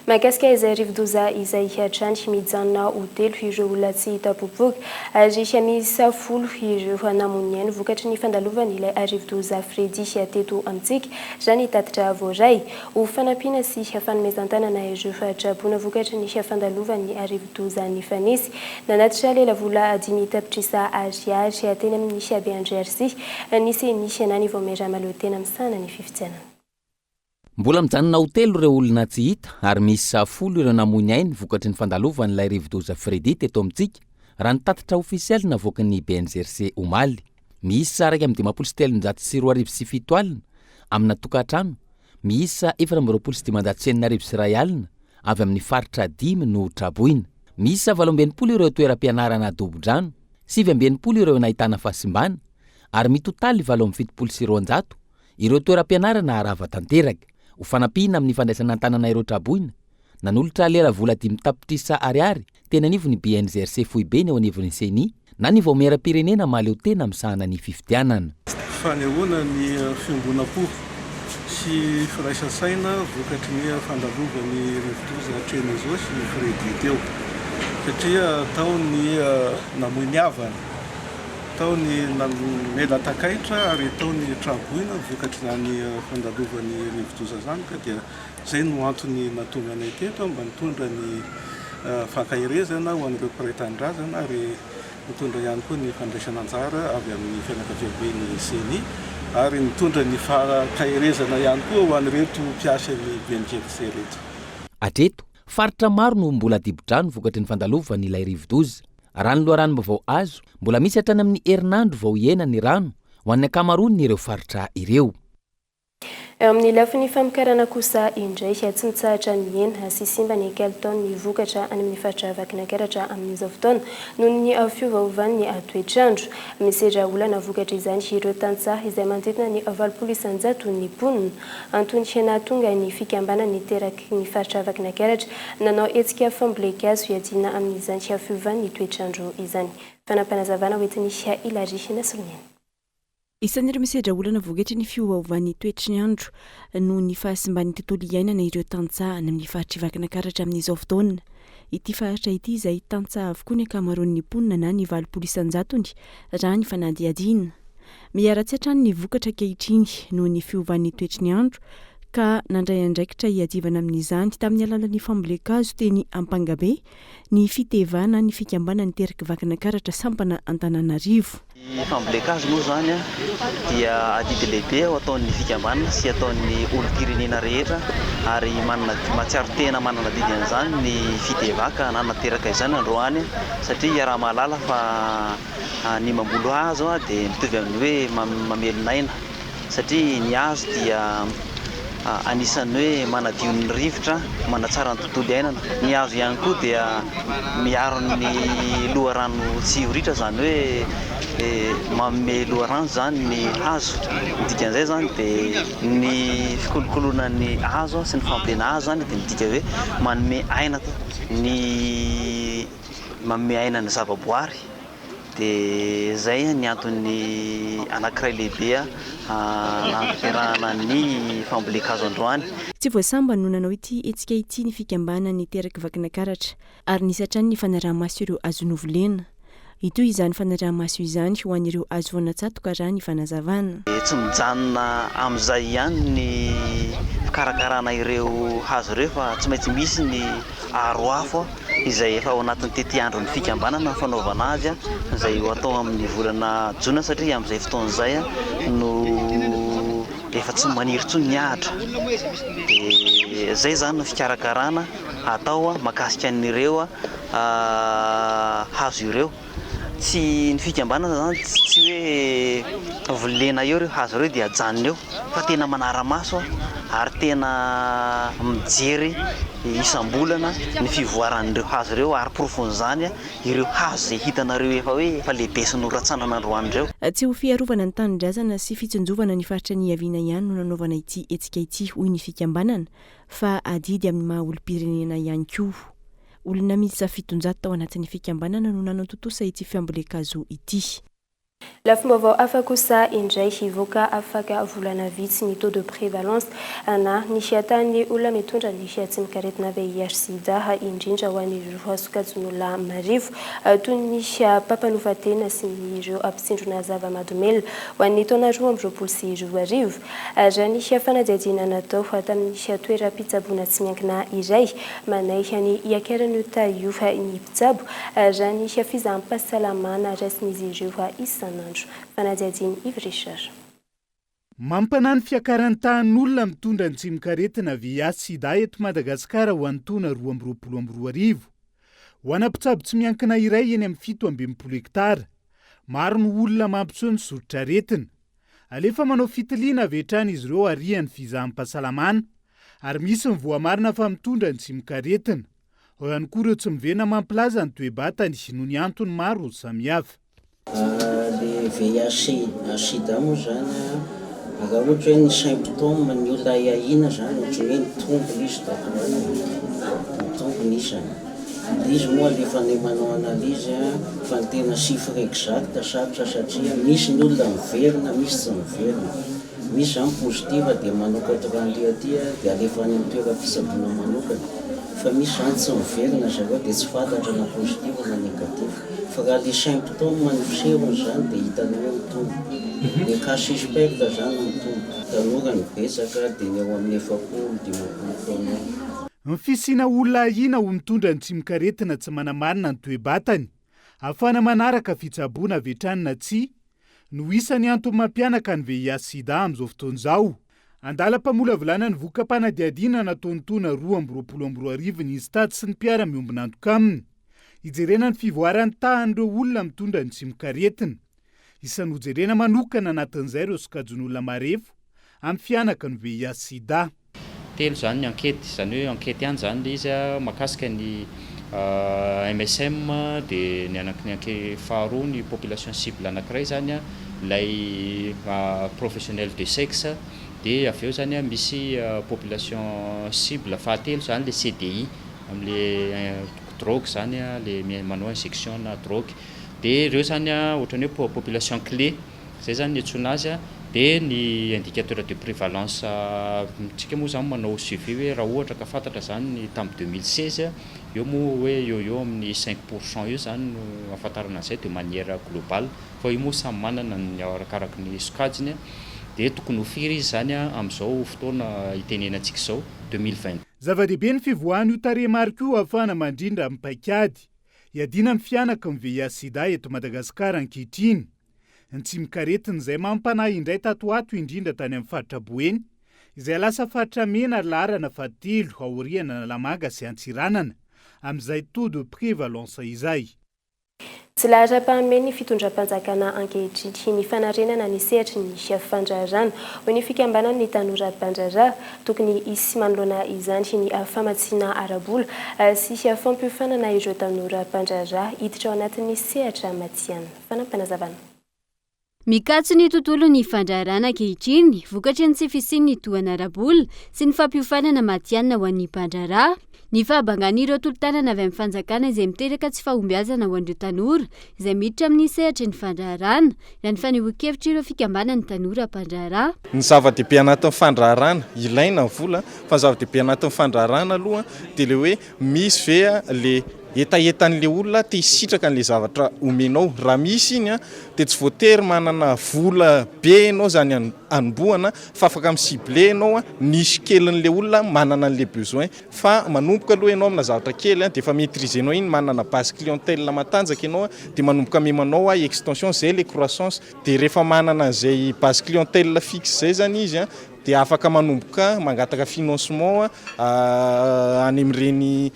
mahakasika izay rivodoza izay hiatrany mijanona hotely ireo olona tsy hita popoka ary misy folo ireo namoniny vokatry ny fandalovany ilay rivodoza Fredy teto amintsika izany tatitra voaray ho fanampiana sy fanomezan-tanana ireo fahatrabona vokatry ny fandalovany rivodoza ny fanesy nanatitra lela vola 10 tapitrisa ariary teny amin'ny Abeandriarcy nisy anany vao miaramaleo tena misana ny fifidianana mbola mijanona hotely ireo olona tsy hita ary misy 10 ireo namoiny ainy vokatry ny fandalovany ilay rivodoza Fredy teto amintsika raha ny tatitra ofisialy navoaka ny BNGRC omaly misy araiky amin'ny 707 alina amina tokantrano misy 429 alina avy amin'ny faritra 5 no traboina misy 720 ireo toeram-pianarana dobo-drano 720 ireo nahitana fahasimbana ary mitotaly 770 ireo toeram-pianarana arava tanteraka ho fanampiana amin'ny fandraisana an-tanana ireo traboina nanolotra lela vola 10 tapitrisa ariary tena nivo ny BNGRC fohibeny ao anivon'ny CENI na ny vaomeram-pirenena maleo tena misahana ny fifidianana fanehoana ny fiombonapo sy firaisan-saina vokatry ny fandalovany rivodoza hatreny izao sy Fredy teo satria tao ny namoiny avana tao ny mela takaitra ary tao ny traboina vokatry zany fandalovany rivodoza zany ka dia zay no antony natonga anay teto mba nitondra ny fankahirezana ho an'ireo mpiray-tanindrazana ary nitondra ihany koa ny fandraisana anjara avy amin'ny fianakavian'ny CENI ary nitondra ny fankahirezana ihany koa ho an'ireto mpiasa ny BNGRC reto atreto faritra maro no mbola dibo-drano vokatry ny fandalovany ilay rivodoza raha ny loharanom-bavao azo mbola misy hatrany amin'ny herinandro vao hiaina ny rano ho an'ny ankamaroany ireo faritra ireo eo amin'ny lafiny famokarana kosa indray tsy mitsahatra ny hena sy simba ny Kelton ny vokatra any amin'ny faritra Vakinankaratra amin'izao fotoana noho ny fiovaovan'ny toetrandro misedra olana vokatra izany ireo tantsaha izay manodidina ny 700 ny mponina antony hena tonga ny fikambanany teraky ny faritra Vakinankaratra nanao hetsika fambolekazo hiadina amin'izany fiovan'ny toetrandro izany fanampanazavana hoentiny Ilary Nasoloniana isan'ireo misedra olana vokatry ny fiovaovan'ny toetry ny andro noho ny fahasimban'ny tontolo iainana ireo tantsaha any amin'ny faritra Vakinankaratra amin'izao fotoana ity faritra ity izay tantsaha avokoa ny ankamaroan'ny mponina na ny 700 raha ny fanadihadiana miaratsy hatrany ny vokatra ankehitriny noho ny fiovan'ny toetry ny andro ka nandray andraikitra hiadivana amin'izany tamin'ny alalan'ny fambolekazo teny Ampangabe ny fitevana ny fikambana ny teraky Vakinankaratra sampana Antananarivo fambolekazo moa zany dia adidy lehibe ao ataon'ny fikambanana sy ataon'ny olo-pirenena rehetra ary manana matsiaro tena manana didy an'izany ny fitevaka na nateraka izany androany satria raha mahalala fa ny mamboly hazo dia mitovy amin'ny hoe mamelonaina satria ny hazo dia anisan'ny hoe manadio ny rivotra manatsara ny tontolo iainana ny hazo ihany koa dia miaro ny loharano tsy horitra zany hoe manome loharano zany ny hazo midika an'izay zany dia ny fikolokoloana ny hazo sy ny fampena hazo zany dia midika hoe manome aina ny manome aina ny zavaboary dia zay ny antony anankiray lehibe nampiarahana ny fambolekazo androany tsy voasamba no nanao ity hetsika ity ny fikambana ny teraky Vakinankaratra ary nisy hatrany ny fanaraha-maso ireo azonovolena ito izany fanarahamaso izany ho an'ireo azo voana-tsatoka raha ny fanazavana. Tsy mijanona amin'izay ihany ny fikarakarana ireo hazo ireo fa tsy maintsy misy ny aro afo izay efa ao anatin'ny tety andro ny fikambanana ny fanaovana azy izay atao amin'ny volana jona satria amin'izay fotoan'izay no efa tsy maniry tsony ny ahatra. Dia zay zany no fikarakarana atao mahakasika an'ireo hazo ireo. Tsy ny fikambanana zany tsy hoe volena eo ireo hazo ireo dia ajanona eo fa tena manara-maso ary tena mijery isam-bolana ny fivoaran'ireo hazo ireo ary profon'izany ireo hazo zay hitanareo efa hoe efa lehibe sy noratsanana androandreo. Tsy ho fiarovana ny tanindrazana sy fitsinjovana ny faritra ny aviana ihany no nanaovana ity etsika ity hoy ny fikambanana fa adidy amin'ny maha olom-pirenena ihany koa. Olona miisa 700 tao anatin'ny fikambanana no nanao totosa ity fiambolekazo ity. Lafim-baovao hafa kosa indray hivoaka afaka volana vitsy ny taux de prévalence na nisy atany olona mitondra ny fiatsim-karetina VIH/SIDA indrindra ho an'ireo sokajin'olona marivo toy ny pampanofatena sy ireo ampitsindrona zava-mahadomely ho an'ny taona 2024 raha nisy fanadihadiana natao tamin'ny toeram-pitsaboana tsy miankina iray manaiky ny iakarany taio ny mpitsabo raha nisy fizahampahasalamana raisin'izy ireo isan'andro. Fanadihadiana Yves Richard. Mampanany fiakarantahan'olona mitondra ny tsim-karetina VIH/SIDA eto Madagasikara ho an'ny taona 2024. Ho ana mpitsabo tsy miankina iray eny amin'ny 720 hektara. Maro ny olona mampiseho ny soritra-retina. Alefa manao fitiliana avy hatrany izy ireo arian'ny fizahampahasalamana ary misy ny voamarina fa mitondra ny tsim-karetina. Ao ihany koa ireo tsy mivena mampilaza ny toe-batany noho ny antony maro samihafa. Le VIH/SIDA moa zany raha ohatra hoe ny symptôme ny olona iahina zany ohatra hoe ny tombony izy tombony izy izy moa alefa ny manao analizy fa ny tena chiffre exact sarotra satria misy ny olona miverina misy tsy miverina. Misy zany positiva dia manokatra an'ilay aty dia alefa any amin'ny toeram-pitsaboana manokana fa misy zany tsy miverina zareo dia tsy fantatra na positiva na negativa. Fa raha le symptôme manifserony zany dia hitanao hoe mitombo. Dia cas suspect zany mitombo. Tanora ny betsaka dia ny eo amin'ny 7-10 taona. Ny fisiana olona ahina ho mitondra ny tsim-karetina tsy manamarina ny toe-batany ahafahana manaraka fitsaboana avy hatrany na tsia no isan'ny antony mampianaka ny VIH/SIDA amin'izao fotoan'izao. Andalam-pamolavolana ny vokam-panadihadiana nataon'ny taona 2022 ny Stady sy ny mpiara-miombona antoka aminy. Hijerena ny fivoaran'ny tahan'ireo olona mitondra ny tsim-karetina. Isan'ny hojerena manokana anatin'izay ireo sokajin'olona marefo amin'ny fianaka ny VIH/SIDA. Telo zany ny ankety, zany hoe ankety ihany zany le izy mahakasika ny MSM dia ny anaky faharoa ny population cible anankiray zany lay professionnel de sexe dia avy eo zany misy population cible fahatelo zany le CDI amin'le drogue zany le manao injection na drogue dia ireo zany ohatrany hoe population clé zay zany ny antsoina azy dia ny indicateur de prévalence tsika moa zany manao suivi hoe raha ohatra ka fantatra zany ny tamin'ny 2016 eo moa hoe eo amin'ny 5% eo zany no afantarana an'izay de manière globale fa io moa samy manana ny arakaraky ny sokajiny dia tokony ho firy izy zany amin'izao fotoana itenenantsika izao 2020. Zava-dehibe ny fivoahany io tarehimarika ahafahana mandrindra amin'ny paikady hiadiana amin'ny fianaka ny VIH/SIDA eto Madagasikara ankehitriny. Ny tsim-karetina izay mampanahy indray tatoato indrindra tany amin'ny faritra Boeny izay lasa faritra mena laharana fahatelo aoriana Lamanga sy Antsiranana amin'izay taux de prévalence izay. Tsy lahatra-pahameny ny fitondram-panjakana ankehitriny ny fanarenana ny sehatra ny fandrarana ho ny fikambanana ny tanora Bandrara tokony isy manoloana izany ny famatsiana arabola sy fampiofanana ireo tanora Bandrara hiditra ao anatin'ny sehatra Matiana. Fanampanazavana. Mikatso ny tontolo ny fandrarana ankehitriny, vokatry ny tsy fisian'ny tohana arabola sy ny fampiofanana Matiana ho an'ny Bandrara. Ny fahabangan'ireo tolo-tanana avy amin'ny fanjakana izay miteraka tsy fahombiazana ho an'ireo tanora izay miditra amin'ny sehatra ny fandrarana raha ny fanehoan-kevitra ireo fikambanan'ny tanora Bandrara. Ny zava-dehibe anatin'ny fandrarana ilaina vola fa ny zava-dehibe anatin'ny fandrarana aloha dia le hoe misy ve le etaetan'le olona te hisitraka an'le zavatra omenao. Raha misy iny a dia tsy voatery manana vola be ianao zany anombohana fa afaka misible anao a nisy kelin'le olona manana an'le besoin fa manomboka aloha ianao amina zavatra kely a dia efa maîtrisenao iny manana base clientèle matanjaka ianao a dia manomboka memanao a extension zay le croissance dia rehefa manana zay base clientèle fixe zay zany izy a dia afaka manomboka mangataka financement any amin'ireny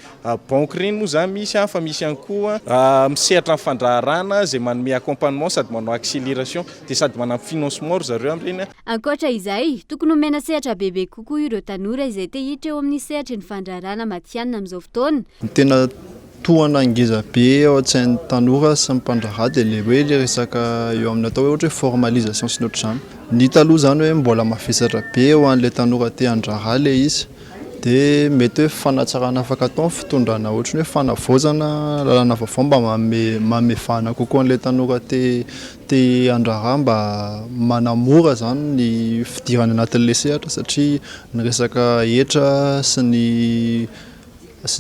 banque ireny moa zany misy fa misy ihany koa misehatra amin'ny fandraharana zay manome accompagnement sady manao accélération dia sady manampy financement ry zareo amin'ireny. Ankoatra izay tokony omena sehatra bebe kokoa ireo tanora izay te hiditra eo amin'ny sehatra ny fandraharana matianina amin'izao fotoana. Tena tohana ngeza be ao an-tsain'ny tanora sy mpandraharaha dia le hoe le resaka eo amin'ny atao hoe ohatra hoe formalisation sy ny ohatr'izany. Ny taloha zany hoe mbola mafisatra be ho an'ilay tanora te handraharaha le izy dia mety hoe fanatsarana afaka atao fitondrana ohatra hoe fanavaozana lalàna vaovao mba mamefana kokoa an'ilay tanora te handraharaha mba manamora zany ny fidirana anatin'ilay sehatra satria ny resaka hetra sy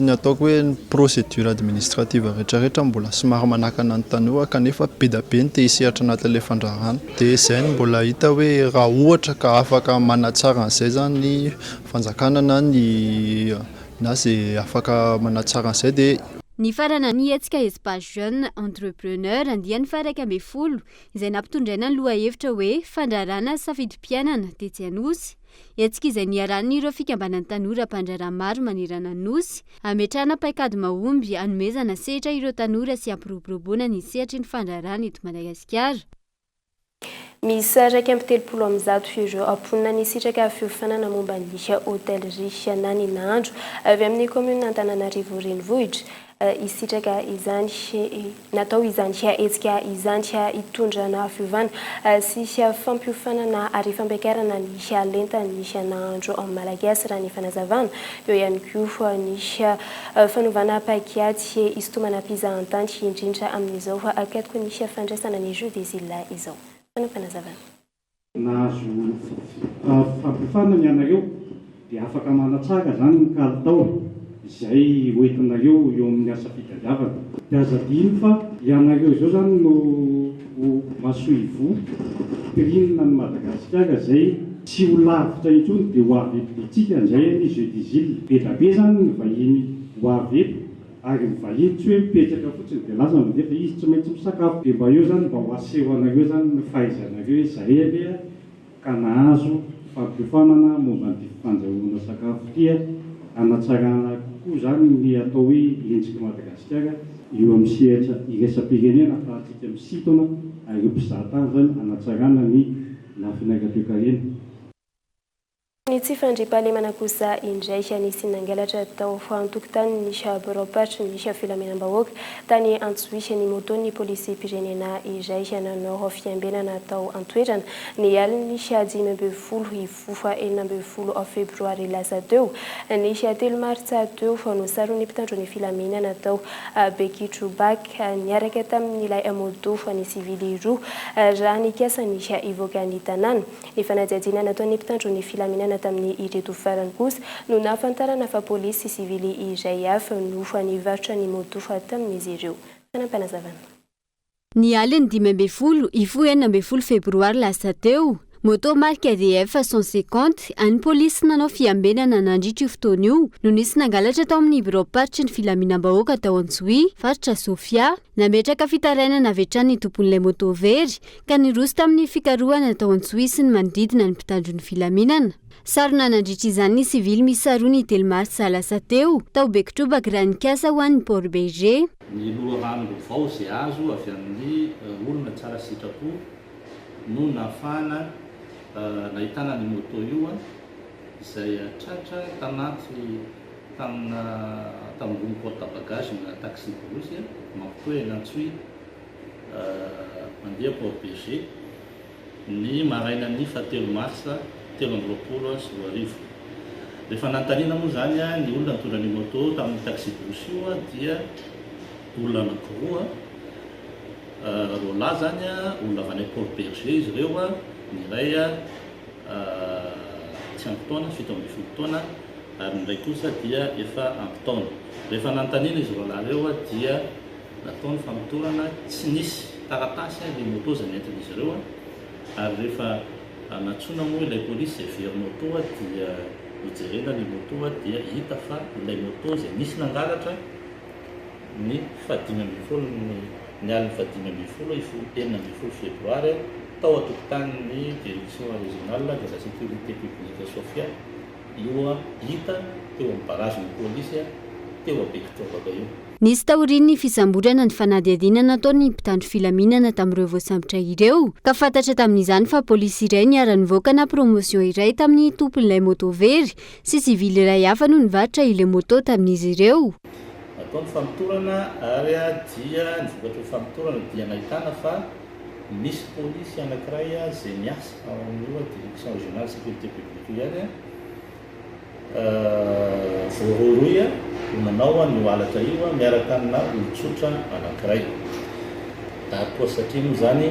ny ataoko hoe ny procédure administrative rehetrarehetra mbola somary manakana ny tanora kanefa be da be ny te hisehatra anatin'ilay fandraharana dia izay no mbola hita hoe raha ohatra ka afaka manatsara an'izay zany ny fanjakana na zay afaka manatsara an'izay dia ny farana ny hetsika espace jeune entrepreneur andiany faraka amby folo izay nampitondraina ny loha hevitra hoe fandraharana safidim-piainana dia tsy hanosy. Hetsika izay niaran'ireo fikambanan'ny tanora mpandraharaha maro manirana nosy ametrahana paikady mahomby hanomezana sehatra ireo tanora sy ampiroboroboana ny sehatry ny fandraharana eto Madagasikara. Misy raika amby 30 ireo amponina ny sitraka fiofanana momba ny hotellerie na ny nahandro avy amin'ny commune Antananarivo renivohitra. Isitraka izany natao izany hetsika izany hitondrana fiovana sy fampiofanana ary fampiakarana ny lenta ny nahandro amin'ny malagasy raha ny fanazavana eo ihany koa ny fanovana paikady isotomana mpizahatany indrindra amin'izao akatoko ny fandraisana ny jeux des îles izao. Fanazavana nahazo fampiofanana ny anareo dia afaka manatsara zany ny kalitao izay hoentinareo eo amin'ny asa fitadiavana. Dia azadino fa ianareo izao zany no masoivo pirinina ny Madagasikara izay tsy ho lavitra intsony dia ho avy eto izay ny jeux des îles. Be da be zany ny vahiny ho avy eto ary ny vahiny tsy hoe mipetraka fotsiny dia laza mindefa izy tsy maintsy misakafo. Dia mba eo zany mba ho aseho anareo zany ny fahaizanareo izay aloha ka nahazo fampiofanana momba ny fandrahoana sakafo tia anatsarana kokoa zany ny atao hoe endrika Madagasikara eo amin'ny sehatra iraisam-pirenena ahafahantsika misintona ary mpizahatany zany anatsarana ny lafin'aigam-toe-karena. Ny tsy fandriam-pahalemana kosa indray nisy nangalatra tao antokotany ny Boropatro ny filamilam-bahoaka tany Antsohihy ny moto ny polisy pirenena iray nanao fiambenana tao antoerana ny aliny 15 ivofa 14 febroary lasa teo ny 3 martsa teo no sarony mpitandro ny filaminana tao Bekitro-Bak niaraka tamin'ilay moto ny sivily roa raha nikasa ny ivoaka ny tanàna ny fanadihadiana nataony mpitandro ny filaminana tamin'ny ireto farany kosa no nafantarana fa polisy sivily iray hafa no nivarotra ny moto tamin'izy ireo. Fanampanazavana. Ny aliny 12 14 febroary lasa teo moto marque ADF 150 any polisy nanao fiambenana nandritra io fotoana io no nisy nangalatra tao amin'ny Boropatro ny filaminam-bahoaka tao Antsohihy faritra Sofia nametraka fitarainana avy hatrany ny tompon'ilay moto very ka niroso tamin'ny fikarohana tao Antsohihy sy ny manodidina ny mpitandro ny filaminana. Sarona nandritra izany ny sivily misy sarony 3 martsa lasa teo tao Bekitro-Bak raha nikasa ho an'ny Port Berger. Ny loharanom-baovao izay azo avy amin'ny olona tsara sitrapo no nafana nahitana ny moto io izay tratra tanaty tambony porte bagage na taxi bolosy mampitohy ny Antsohihy mandeha Port Berger ny maraina ny 3 martsa 2020 sy 2020. Rehefa nantaniana moa zany ny olona nitondra ny moto tamin'ny taxi bolosy io dia olona anankiroa rola zany olona avy any Port Berger izy ireo ny iray tsy ampy taona 17 taona ary ndray kosa dia efa ampitaona. Rehefa nanontaniana izy roalahy ireo dia nataony famotorana tsy nisy taratasy le moto zay nentin'izy ireo ary rehefa natsona moa ilay polisy zay very moto dia mijerena ny moto dia hita fa ilay moto zay nisy nangalatra ny 5 ny aliny 5 febroary tao atokotanin'ny direction régionale de la sécurité publique Sofia io hita teo amin'ny barazin'ny polisy teo Bekitrovaka io. Nisy taorian'ny fisamborana ny fanadihadiana nataony mpitandro filaminana tamin'ireo voasambotra ireo ka fantatra tamin'izany fa polisy iray niara-nivoaka na promotion iray tamin'ny tompon'ilay moto very sy sivily iray hafa no nivarotra ilay moto tamin'izy ireo. Nataony famotorana ary dia nivokatra famotorana dia nahitana fa misy polisy anankiray zay miasa ao amin'io direction régionale sécurité publique ihany voaroroy manao ny halatra io miaraka amina olon-tsotra anankiray. Ary koa satria moa zany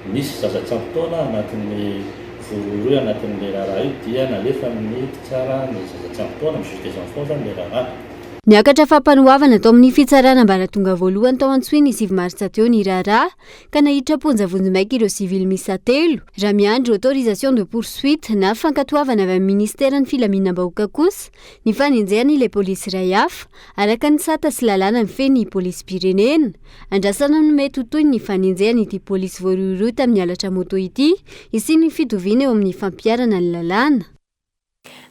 misy zazatsampon-taona anatin'ny voaroroy anatin'ilay raharaha io dia nalefa amin'ny tsara ny zazatsampon-taona misy des enfants zany le raharaha. Niakatra fampanoavana tao amin'ny fitsarana ambaratonga voalohany tao Antsoina 7 martsa teo ny raharaha ka nahiditra ponja vonjimaiky ireo sivily misa 3 raha miandry autorisation de poursuite na fankatoavana avy amin'ny ministera ny filaminam-bahoaka kosa ny fanenjehany ilay polisy iray hafa araka ny sata sy lalàna ny feny polisy pirenena andrasana no mety ho toy ny fanenjehany ity polisy voaroiroy tamin'ny halatra moto ity isy ny fitoviana eo amin'ny fampiarana ny lalàna.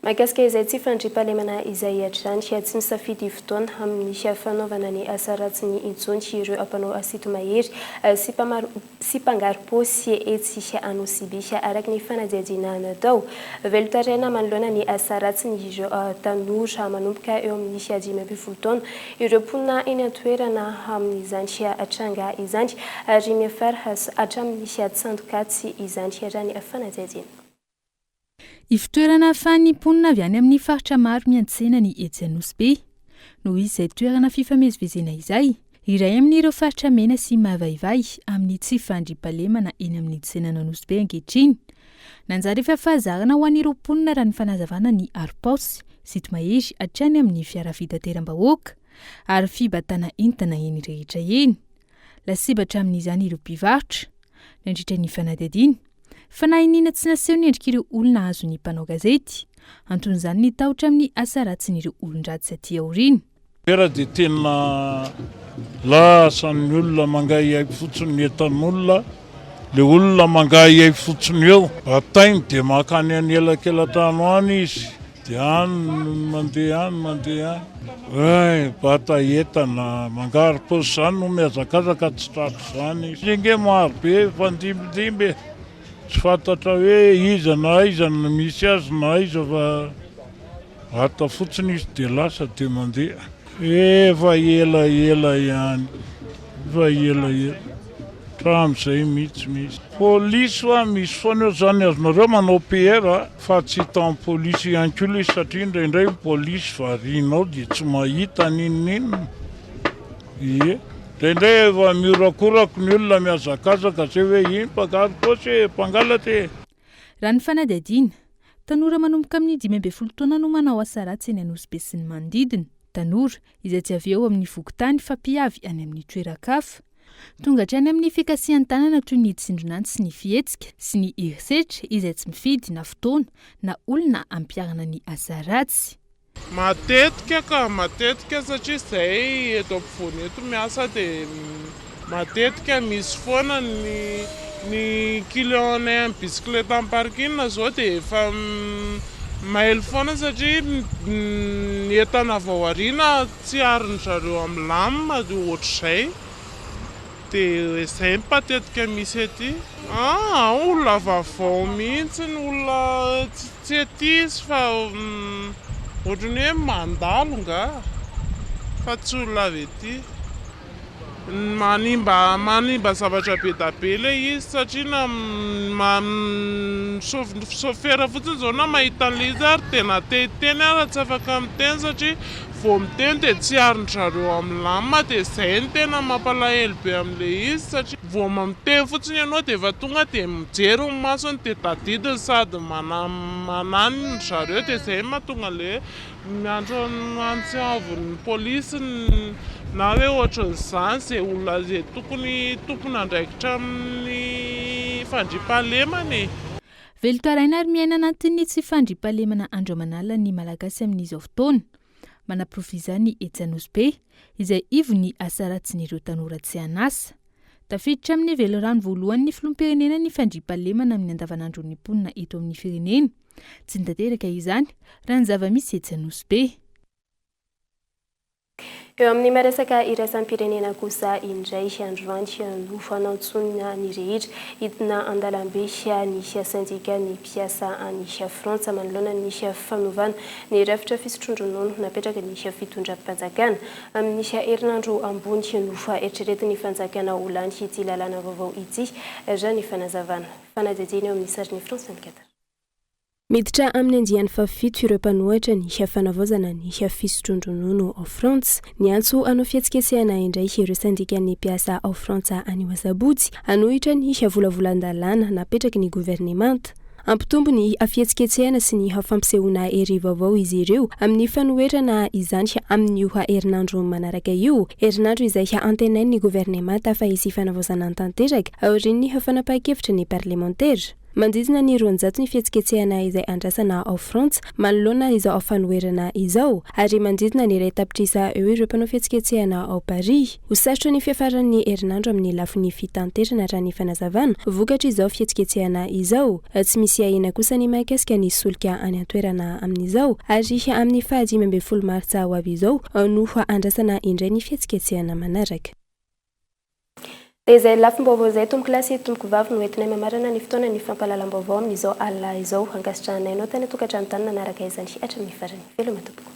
Mahakasika izay tsy fandriam-pahalemana izay hatrany tsy misafidy fotoana amin'ny fanaovana ny asa ratsy ny intsony ireo mpanao asito mahery sy mpangaro-po sy etsy anosy araka ny fanadihadiana natao. Velotaraina manoloana ny asa ratsy ny ireo tanora manomboka eo amin'ny 12 taona ireo mponina eny an-toerana amin'izany atranga izany ary miafara hatramin'ny tsandokatsy izany arany fanadihadiana. Ifitoerana ahafahany mponina avy any amin'ny faritra maro miantsena ny etsy Anosy noho izay toerana fifamezivezena izay iray amin'ireo faritra mena sy mavaivay amin'ny tsy fandriam-pahalemana eny amin'ny tsenana Anosy ankehitriny. Nanjary efa fahazarana ho an'ireo mponina raha ny fanazavana ny aripaosy sito mahery hatrany amin'ny fiara fitateram-bahoaka ary fibatana entana eny rehetra eny. Lasibatra amin'izany ireo mpivarotra nandritra ny fanadihadiana fa nahinina tsy naseho ny endrik'ireo olona azo ny mpanao gazety anton'izany ny tahotra amin'ny asa ratsin'ireo olon-dratsy aty aoriana. Era dia tena lasan'ny olona mangahy aiko fotsiny ny entan'olona le olona mangahy aiko fotsiny eo batainy dia makany any elakelan-trano any izy dia any mandeha any bata entana mangaro paosy zany no miazakazaka tsy tratro zany inge maro be fandimbidimby tsy fantatra hoe iza na misy azy na iza fa hata fotsiny izy dia lasa dia mandeha efa ela ihany tram'izay mihitsy polisy fa misy foana eo zany azonareo manao PR fa tsy hita amin'ny polisy ihany koa ilay satria indraindray polisy varianao dia tsy mahita ninona Indraindray efa miorakorako ny olona miazakazaka zay hoe iny mpangaro paosy mpangalatra. Raha ny fanadihadiana, tanora manomboka amin'ny 12 taona no manao asa ratsy eny Anosy sy ny manodidina. Tanora izay tsy avy eo amin'ny vokotany fa mpiavy any amin'ny toeran-kafa. Tonga hatrany amin'ny fikasihan-tanana toy ny tsindronantsy sy ny fihetsika sy ny herisetra izay tsy mifidy na fotoana na olona ampiarana ny asa ratsy. Matetika satria zay eto ampovoany eto miasa dia matetika misy foana ny client amin'ny bisikileta amin'ny parking zao dia efa maily foana satria ny entana vaoarina tsy arin zareo amin'ny lamina ohatr'izay dia izay matetika misy ety olona vaovao mihitsy ny olona tsy ety izy fa ohatrany hoe mandalo nga fa tsy olona avy ety manimba zavatra be da be ilay izy satria sofera fotsiny zao na mahita an'ilay izy ary tena teny ary tsy afaka miteny satria vao miteny dia tsy arin-zareo amin'ny lamina dia izay ny tena mampalahelo be amin'ilay izy satria vao mamiteny fotsiny ianao dia efa tonga dia mijery ny masony dia tadidiny sady mananiny zareo dia izay mahatonga le miandro antsiavin'ny polisy na hoe ohatran'izany izay olona izay tokony tompony andraikitra amin'ny fandriampahalemana. Velon-toaraina ary miaina anatin'ny tsy fandriampahalemana andro aman'alina ny malagasy amin'izao fotoana. Manaprovizany Etsanosbe izay ivony asa ratsin'ireo tanora tsy anasa. Tafiditra amin'ny velorano voalohany ny filoham-pirenena ny fandriampahalemana amin'ny andavanandron'ny mponina eto amin'ny firenena. Tsy nitanteraka izany raha ny zava-misy Etsanosbe. Eo amin'ny maresaka iraisam-pirenena kosa indray androany no fanantsonina ny rehetra hitina andalambe ny sindika ny mpiasa any Frantsa manoloana ny fanaovana ny rafitra fisotrondronono napetraka ny fitondram-panjakana amin'ny herinandro ambony no faeritreretin'ny fanjakana olany ity lalàna vaovao ity raha ny fanazavana fanadidiny eo amin'ny sarin'ny France 24. Miditra amin'ny andiany fafito ireo mpanohitra ny fanavaozana ny fisotrondronono ao Frantsa. Ny antso anao fihetsiketsehana indray ireo sindikan'ny mpiasa ao Frantsa any Oasabotsy anohitra ny volavolan-dalàna napetraky ny gouvernemanta. Ampitombo ny fihetsiketsehana sy ny fampisehoana ery vaovao izy ireo amin'ny fanoherana izany amin'ny herinandro manaraka io, herinandro izay antenainy ny gouvernemanta fa hisy fanavaozana tanteraka aorian'ny fanapahan-kevitra ny parlementaire. Mandidina ny 200 ny fihetsiketsehana izay andrasana ao Frantsa manoloana izao fanoherana izao ary mandidina ny iray tapitrisa eo ireo mpanao fihetsiketsehana ao Paris. Hosarotra ny fiafaran'ny herinandro amin'ny lafiny fitanterana raha ny fanazavana vokatra izao fihetsiketsehana izao. Tsy misy ahina kosa ny mahakasika ny solika any an-toerana amin'izao ary amin'ny 15 Martsa ho avy izao no andrasana indray ny fihetsiketsehana manaraka. Izay lafim-baovao izay tomboky lasy tomboky vavy no entinay mamarana ny fotoana ny fampahalalam-baovao amin'izao alina izao ankasitrahanainao tany tokantrano tany nanaraka izany hatramin'ny farany veloma tompoko.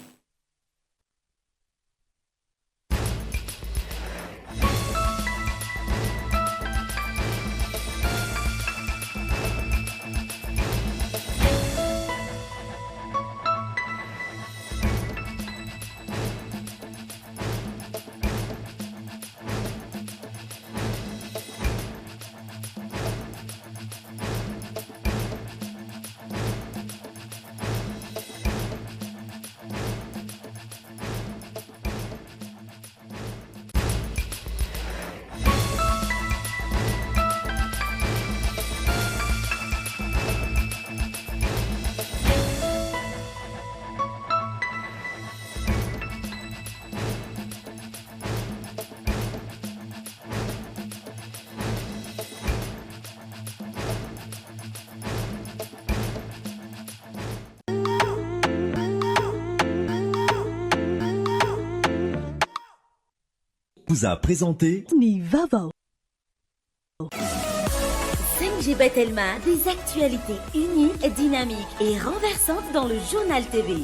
Vous a présenté Nivava. 5G Batelma, des actualités uniques, dynamiques et renversantes dans le journal TV.